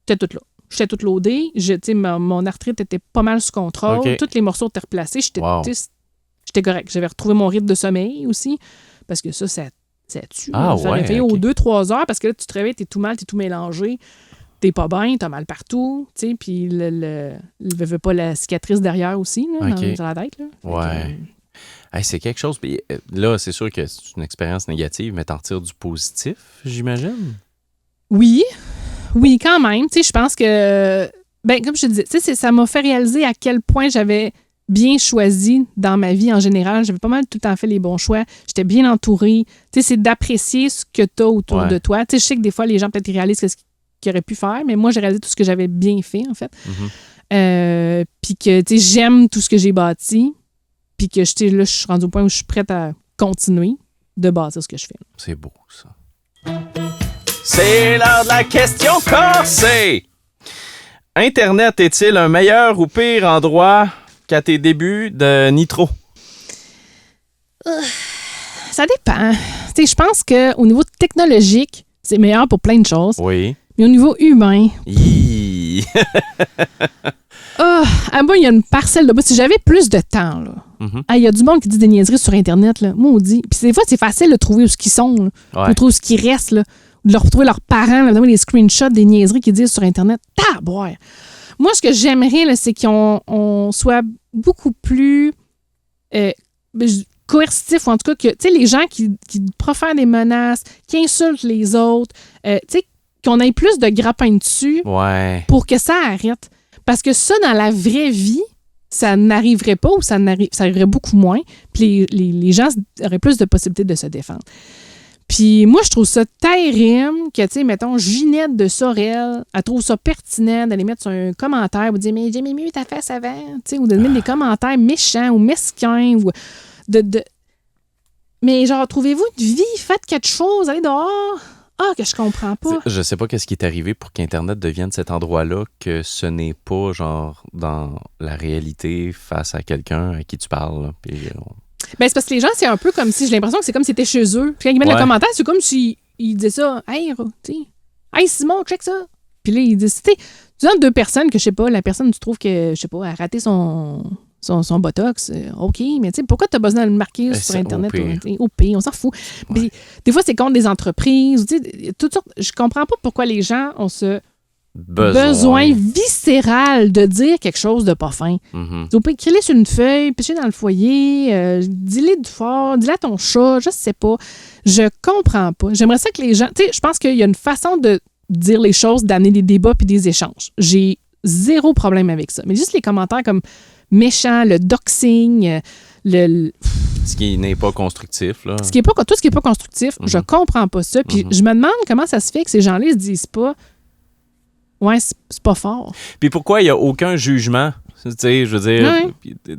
j'étais toute là. J'étais toute loadée. Mon arthrite était pas mal sous contrôle. Okay. Tous les morceaux étaient replacés. J'étais correct. J'avais retrouvé mon rythme de sommeil aussi. Parce que ça tue. Ça réveille aux 2-3 heures parce que là, tu te réveilles, t'es tout mal, t'es tout mélangé. T'es pas bien, t'as mal partout. Puis il veut pas la cicatrice derrière aussi, là, dans la tête. Là. Ouais. Hey, c'est quelque chose. Puis là, c'est sûr que c'est une expérience négative, mais t'en retires du positif, j'imagine? Oui, quand même. Je pense que, comme je te disais, ça m'a fait réaliser à quel point j'avais bien choisi dans ma vie en général. J'avais pas mal tout le temps fait les bons choix. J'étais bien entourée. C'est d'apprécier ce que tu as autour de toi. Je sais que des fois, les gens peut-être réalisent ce qu'ils auraient pu faire, mais moi, j'ai réalisé tout ce que j'avais bien fait, en fait. Puis que j'aime tout ce que j'ai bâti. Puis que là, je suis rendue au point où je suis prête à continuer de bâtir ce que je fais. C'est beau, ça. C'est l'heure de la question corsée! Internet est-il un meilleur ou pire endroit qu'à tes débuts de Nitro? Ça dépend. Je pense qu'au niveau technologique, c'est meilleur pour plein de choses. Oui. Mais au niveau humain... moi, il y a une parcelle de... Si j'avais plus de temps, là... Il y a du monde qui dit des niaiseries sur Internet, là. Maudit. Puis des fois, c'est facile de trouver où ils sont, là. Ou trouver ce qui reste, là. de leur retrouver leurs parents, là, les screenshots des niaiseries qu'ils disent sur Internet. Taboire! Moi, ce que j'aimerais, là, c'est qu'on soit beaucoup plus coercitif, ou en tout cas, que, tu sais, les gens qui profèrent des menaces, qui insultent les autres, tu sais, qu'on ait plus de grappins dessus pour que ça arrête. Parce que ça, dans la vraie vie, ça n'arriverait pas ou ça arriverait beaucoup moins. Puis les gens auraient plus de possibilités de se défendre. Puis moi, je trouve ça terrible que, tu sais, mettons, Ginette de Sorel, elle trouve ça pertinent d'aller mettre sur un commentaire ou dire « Mais j'aimais mieux ta face avant », tu sais, ou de mettre des commentaires méchants ou mesquins ou Mais genre, trouvez-vous une vie, faites quelque chose, allez dehors. Ah, que je comprends pas. Je sais pas qu'est-ce qui est arrivé pour qu'Internet devienne cet endroit-là, que ce n'est pas, genre, dans la réalité face à quelqu'un à qui tu parles. Là, puis ben, c'est parce que les gens, c'est un peu comme si, j'ai l'impression que c'est comme si c'était chez eux. Puis quand ils mettent le commentaire, c'est comme s'ils disaient ça. Hey, tu sais, hey Simon, check ça. Puis là, ils disent, tu donnes deux personnes que, je sais pas, la personne, tu trouves que, je sais pas, a raté son botox. OK, mais tu sais, pourquoi tu as besoin de le marquer sur Internet? OP, on s'en fout. Puis, des fois, c'est contre des entreprises. Tu sais, toutes sortes. Je comprends pas pourquoi les gens ont ce besoin viscéral de dire quelque chose de pas fin. Tu peux écrire sur une feuille, picher dans le foyer, dis-le fort, dis-le à ton chat, je sais pas. Je comprends pas. J'aimerais ça que les gens... Tu sais, je pense qu'il y a une façon de dire les choses, d'amener des débats puis des échanges. J'ai zéro problème avec ça. Mais juste les commentaires comme méchants, le doxing, ce qui n'est pas constructif, là. Tout ce qui est pas constructif, je comprends pas ça. Puis je me demande comment ça se fait que ces gens-là se disent pas ouais, c'est pas fort. Puis pourquoi il n'y a aucun jugement? Tu sais, je veux dire,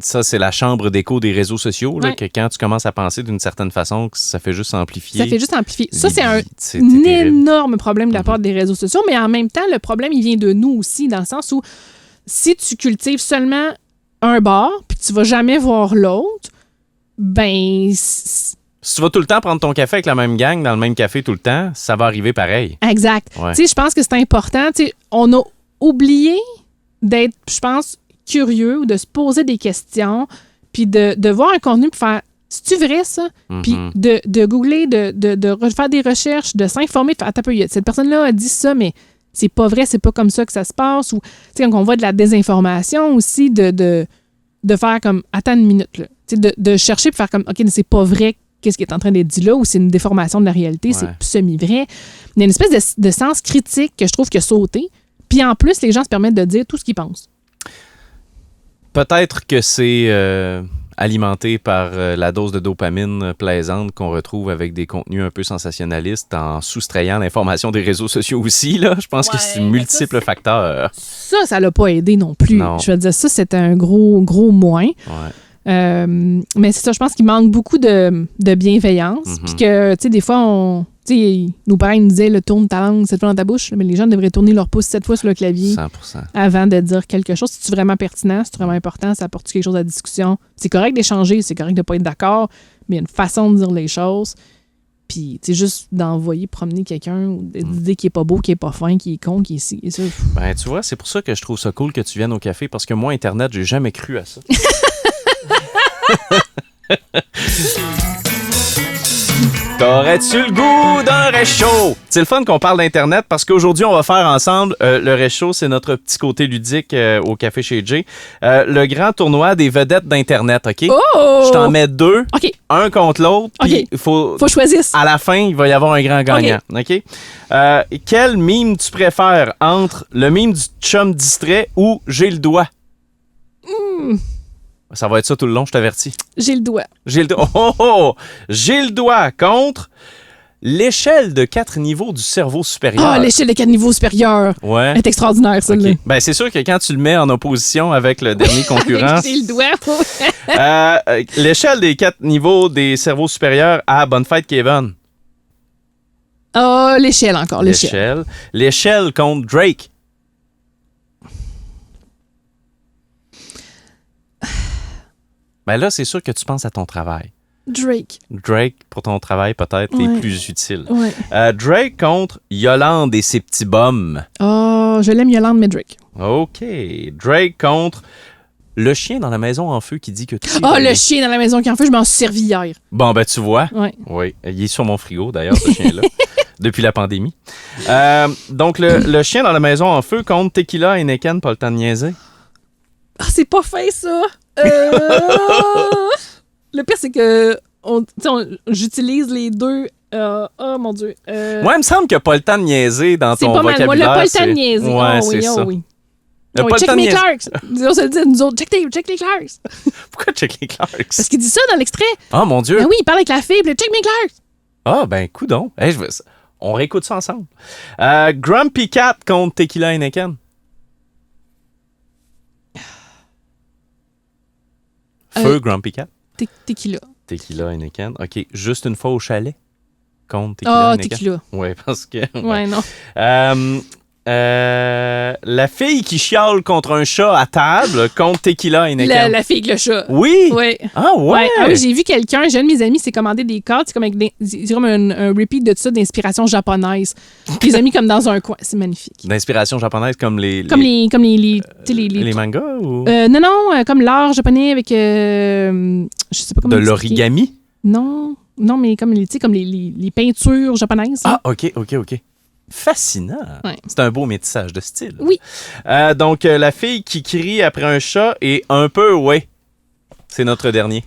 ça, c'est la chambre d'écho des réseaux sociaux, là, que quand tu commences à penser d'une certaine façon, ça fait juste amplifier. Ça, c'est un énorme problème de la part des réseaux sociaux, mais en même temps, le problème, il vient de nous aussi, dans le sens où si tu cultives seulement un bord, puis tu vas jamais voir l'autre, ben... Si tu vas tout le temps prendre ton café avec la même gang dans le même café tout le temps, ça va arriver pareil. Exact. Ouais. Tu sais, je pense que c'est important. Tu sais, on a oublié d'être, je pense, curieux ou de se poser des questions, puis de voir un contenu pour faire « c'est-tu vrai, ça? » Puis de googler, de faire des recherches, de s'informer, de faire « attends, cette personne-là a dit ça, mais c'est pas vrai, c'est pas comme ça que ça se passe. » Ou, tu sais, quand on voit de la désinformation aussi, de faire comme « attends une minute, là. » Tu sais, de chercher pour faire comme « OK, c'est pas vrai qu'est-ce qui est en train d'être dit là, ou c'est une déformation de la réalité, c'est semi-vrai. » Il y a une espèce de sens critique que je trouve qu'il a sauté. Puis en plus, les gens se permettent de dire tout ce qu'ils pensent. Peut-être que c'est alimenté par la dose de dopamine plaisante qu'on retrouve avec des contenus un peu sensationnalistes en soustrayant l'information des réseaux sociaux aussi. Là. Je pense que c'est multiples facteurs. Ça l'a pas aidé non plus. Non. Je veux dire, ça, c'est un gros moins. Mais c'est ça, je pense qu'il manque beaucoup de bienveillance. Puis que, tu sais, des fois, tu sais, nos parents nous disaient, tourne ta langue 7 fois dans ta bouche, mais les gens devraient tourner leur pouce 7 fois sur le clavier 100%. Avant de dire quelque chose. C'est-tu vraiment pertinent? C'est-tu vraiment important? Ça apporte quelque chose à la discussion? C'est correct d'échanger, c'est correct de pas être d'accord, mais il y a une façon de dire les choses. Puis, tu sais, juste d'envoyer promener quelqu'un ou de dire qu'il est pas beau, qu'il est pas fin, qu'il est con, qu'il est ci et ça. Ben, tu vois, c'est pour ça que je trouve ça cool que tu viennes au café, parce que moi, Internet, j'ai jamais cru à ça. T'aurais-tu le goût d'un réchaud? C'est le fun qu'on parle d'Internet parce qu'aujourd'hui, on va faire ensemble le réchaud. C'est notre petit côté ludique au Café chez Jay. Le grand tournoi des vedettes d'Internet, OK? Oh! Je t'en mets 2, OK. un contre l'autre. OK. Il faut choisir. À la fin, il va y avoir un grand gagnant, OK? Quel mime tu préfères entre le mime du chum distrait ou j'ai le doigt? Ça va être ça tout le long, je t'avertis. J'ai le doigt. J'ai le doigt contre l'échelle de 4 niveaux du cerveau supérieur. Ah, l'échelle de 4 niveaux supérieurs. Ouais. Elle est extraordinaire, celle-là. Okay. Ben, c'est sûr que quand tu le mets en opposition avec le dernier concurrent... J'ai le doigt. L'échelle des 4 niveaux des cerveaux supérieurs à Bonne Fête, Kevin. Ah, l'échelle encore, l'échelle. L'échelle contre Drake. Ben là, c'est sûr que tu penses à ton travail. Drake, pour ton travail, peut-être, est plus utile. Ouais. Drake contre Yolande et ses petits bums. Oh, je l'aime Yolande, mais Drake. OK. Drake contre le chien dans la maison en feu qui dit que tout est Ah, le chien dans la maison qui en feu, je m'en suis servi hier. Bon, ben tu vois. Ouais. Oui. Il est sur mon frigo, d'ailleurs, ce chien-là. depuis la pandémie. Donc, le chien dans la maison en feu contre Tequila et Neken, pas le temps de niaiser. Ah, c'est pas fait, ça! Le pire, c'est que j'utilise les deux. Oh mon Dieu. Moi, il me semble qu'il n'y a pas le temps de niaiser dans ton vocabulaire. C'est pas mal. Moi, pas le temps de niaiser. Ouais, c'est ça. Oui. Pas le check temps de mes niaiser. Clarks. On se le dit, nous autres. Check les Clarks. Pourquoi check les Clarks? Parce qu'il dit ça dans l'extrait. Oh mon Dieu. Ben oui, il parle avec la fille, puis check mes Clarks. Ah, ben, coudonc. Hey, on réécoute ça ensemble. Grumpy Cat contre Tequila et Neken. Feu Grumpy Cat. Tequila. Tequila et Neken. OK, juste une fois au chalet contre Tequila et Neken. Tequila. Oui, parce que... Ouais, non. La fille qui chiale contre un chat à table contre Tequila et Neken. La fille avec le chat. Oui? Ouais. Ah ouais? Ah oui, j'ai vu quelqu'un, j'ai un de mes amis, s'est commandé des cartes, c'est comme, c'est comme un repeat de ça d'inspiration japonaise. Les amis comme dans un coin, c'est magnifique. D'inspiration japonaise comme les mangas ou... non, comme l'art japonais avec, je sais pas comment de l'expliquer. l'origami? Non, mais comme, comme les peintures japonaises. Ah, OK. Fascinant. Ouais. C'est un beau métissage de style. Oui. Donc, la fille qui crie après un chat est un peu, c'est notre dernier.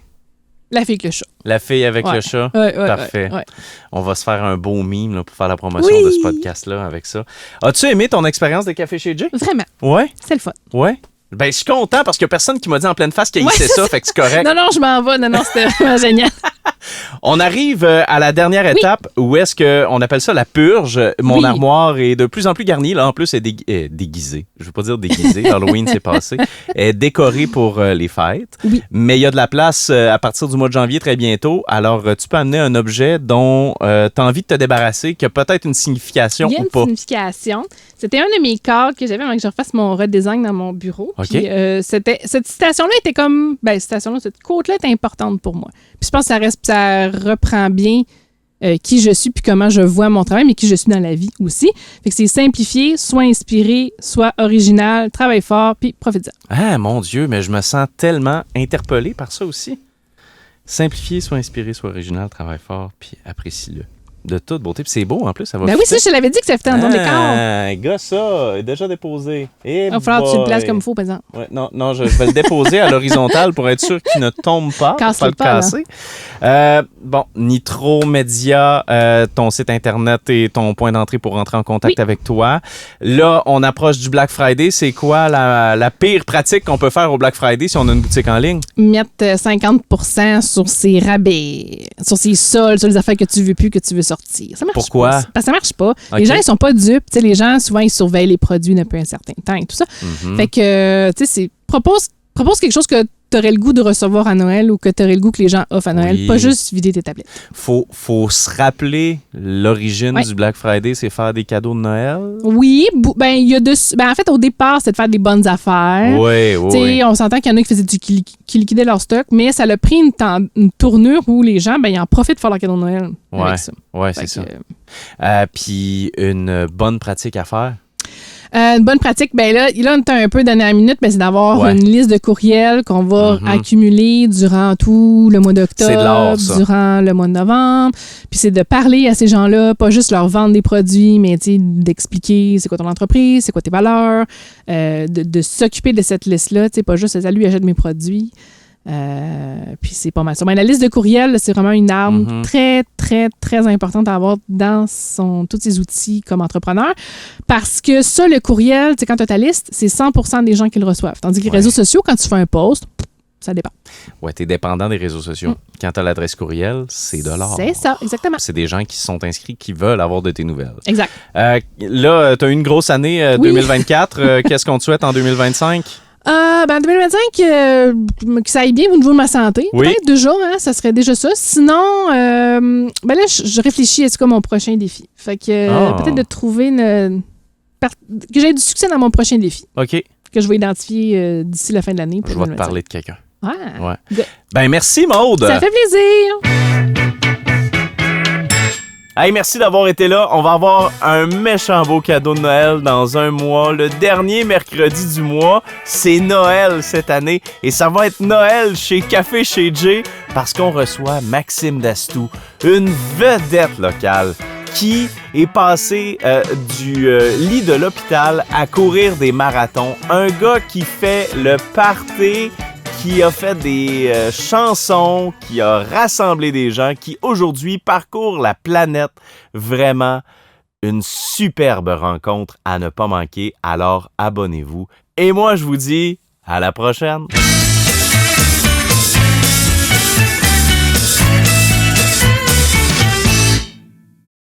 La fille avec le chat. La fille avec le chat. Ouais, Parfait. ouais. On va se faire un beau meme là, pour faire la promotion de ce podcast-là avec ça. As-tu aimé ton expérience de café chez Jay? Vraiment. Ouais. C'est le fun. Ouais. Ben, je suis content parce qu'il n'y a personne qui m'a dit en pleine face qu'il haïssait ça, fait que c'est correct. Non, je m'en vais. Non, c'était vraiment génial. On arrive à la dernière étape où est-ce qu'on appelle ça la purge. Mon armoire est de plus en plus garnie. Là, en plus, elle est déguisée. Je ne veux pas dire déguisée. Halloween, c'est passé. Elle est décorée pour les fêtes. Oui. Mais il y a de la place à partir du mois de janvier très bientôt. Alors, tu peux amener un objet dont tu as envie de te débarrasser, qui a peut-être une signification ou pas. Il y a une signification. C'était un de mes cadres que j'avais avant que je refasse mon redesign dans mon bureau. OK. Puis, cette citation-là était comme... cette quote-là est importante pour moi. Puis je pense que ça reprend bien qui je suis puis comment je vois mon travail, mais qui je suis dans la vie aussi. Fait que c'est simplifié, soit inspiré, soit original, travaille fort, puis profite-en. Ah, mon Dieu, mais je me sens tellement interpellé par ça aussi. Simplifié, soit inspiré, soit original, travaille fort, puis apprécie-le. De toute beauté. Puis c'est beau, en plus, ça va Ben oui, ça, je te l'avais dit que ça fitait dans ton décor. Gars, ça, est déjà déposé. Il va falloir que tu le places comme il faut, par exemple. Ouais, non, je vais le déposer à l'horizontale pour être sûr qu'il ne tombe pas. Casse-le pas le casser. Nitro Média, ton site Internet et ton point d'entrée pour rentrer en contact avec toi. Là, on approche du Black Friday. C'est quoi la pire pratique qu'on peut faire au Black Friday si on a une boutique en ligne? Mettre 50% sur ses rabais, sur ses soldes, sur les affaires que tu veux plus, que tu veux sortir. Ça marche Pourquoi? pas. Parce que ça marche pas. Okay. Les gens, ils sont pas dupes. T'sais, les gens, souvent, ils surveillent les produits depuis un certain temps et tout ça. Mm-hmm. Fait que, tu sais, propose quelque chose que tu aurais le goût de recevoir à Noël ou que tu aurais le goût que les gens offrent à Noël. Oui. Pas juste vider tes tablettes. Faut se rappeler l'origine du Black Friday, c'est faire des cadeaux de Noël. Oui, il y a en fait, au départ, c'était de faire des bonnes affaires. Oui. On s'entend qu'il y en a qui faisaient qui liquidaient leur stock, mais ça a pris une tournure où les gens, ils en profitent pour faire leur cadeau de Noël avec ça. Oui, c'est ça. Puis une bonne pratique à faire. Une bonne pratique, là, on est un peu donné à la minute, mais c'est d'avoir une liste de courriels qu'on va accumuler durant tout le mois d'octobre, durant le mois de novembre. Puis c'est de parler à ces gens-là, pas juste leur vendre des produits, mais d'expliquer c'est quoi ton entreprise, c'est quoi tes valeurs, de s'occuper de cette liste-là, pas juste « Salut, achète mes produits ». Puis c'est pas mal ça. La liste de courriels, c'est vraiment une arme très, très, très importante à avoir dans tous ses outils comme entrepreneur. Parce que ça, le courriel, quand tu as ta liste, c'est 100% des gens qui le reçoivent. Tandis que les réseaux sociaux, quand tu fais un post, ça dépend. Ouais, tu es dépendant des réseaux sociaux. Quand tu as l'adresse courriel, c'est $. C'est ça, exactement. C'est des gens qui sont inscrits, qui veulent avoir de tes nouvelles. Exact. Là, tu as eu une grosse année 2024. Qu'est-ce qu'on te souhaite en 2025? En 2025, que ça aille bien au niveau de ma santé. Oui. Peut-être déjà, ça serait déjà ça. Sinon, là, je réfléchis à ce qu'est mon prochain défi. Fait que peut-être de trouver que j'ai du succès dans mon prochain défi. OK. Que je vais identifier d'ici la fin de l'année. Je vais te parler de quelqu'un. Ah. Ouais. Ben, merci, Maude. Ça fait plaisir. Hey, merci d'avoir été là. On va avoir un méchant beau cadeau de Noël dans un mois. Le dernier mercredi du mois, c'est Noël cette année. Et ça va être Noël chez Café chez Jay parce qu'on reçoit Maxime Dastou, une vedette locale qui est passé du lit de l'hôpital à courir des marathons. Un gars qui fait le party, qui a fait des chansons, qui a rassemblé des gens, qui aujourd'hui parcourt la planète. Vraiment une superbe rencontre à ne pas manquer. Alors abonnez-vous. Et moi, je vous dis à la prochaine.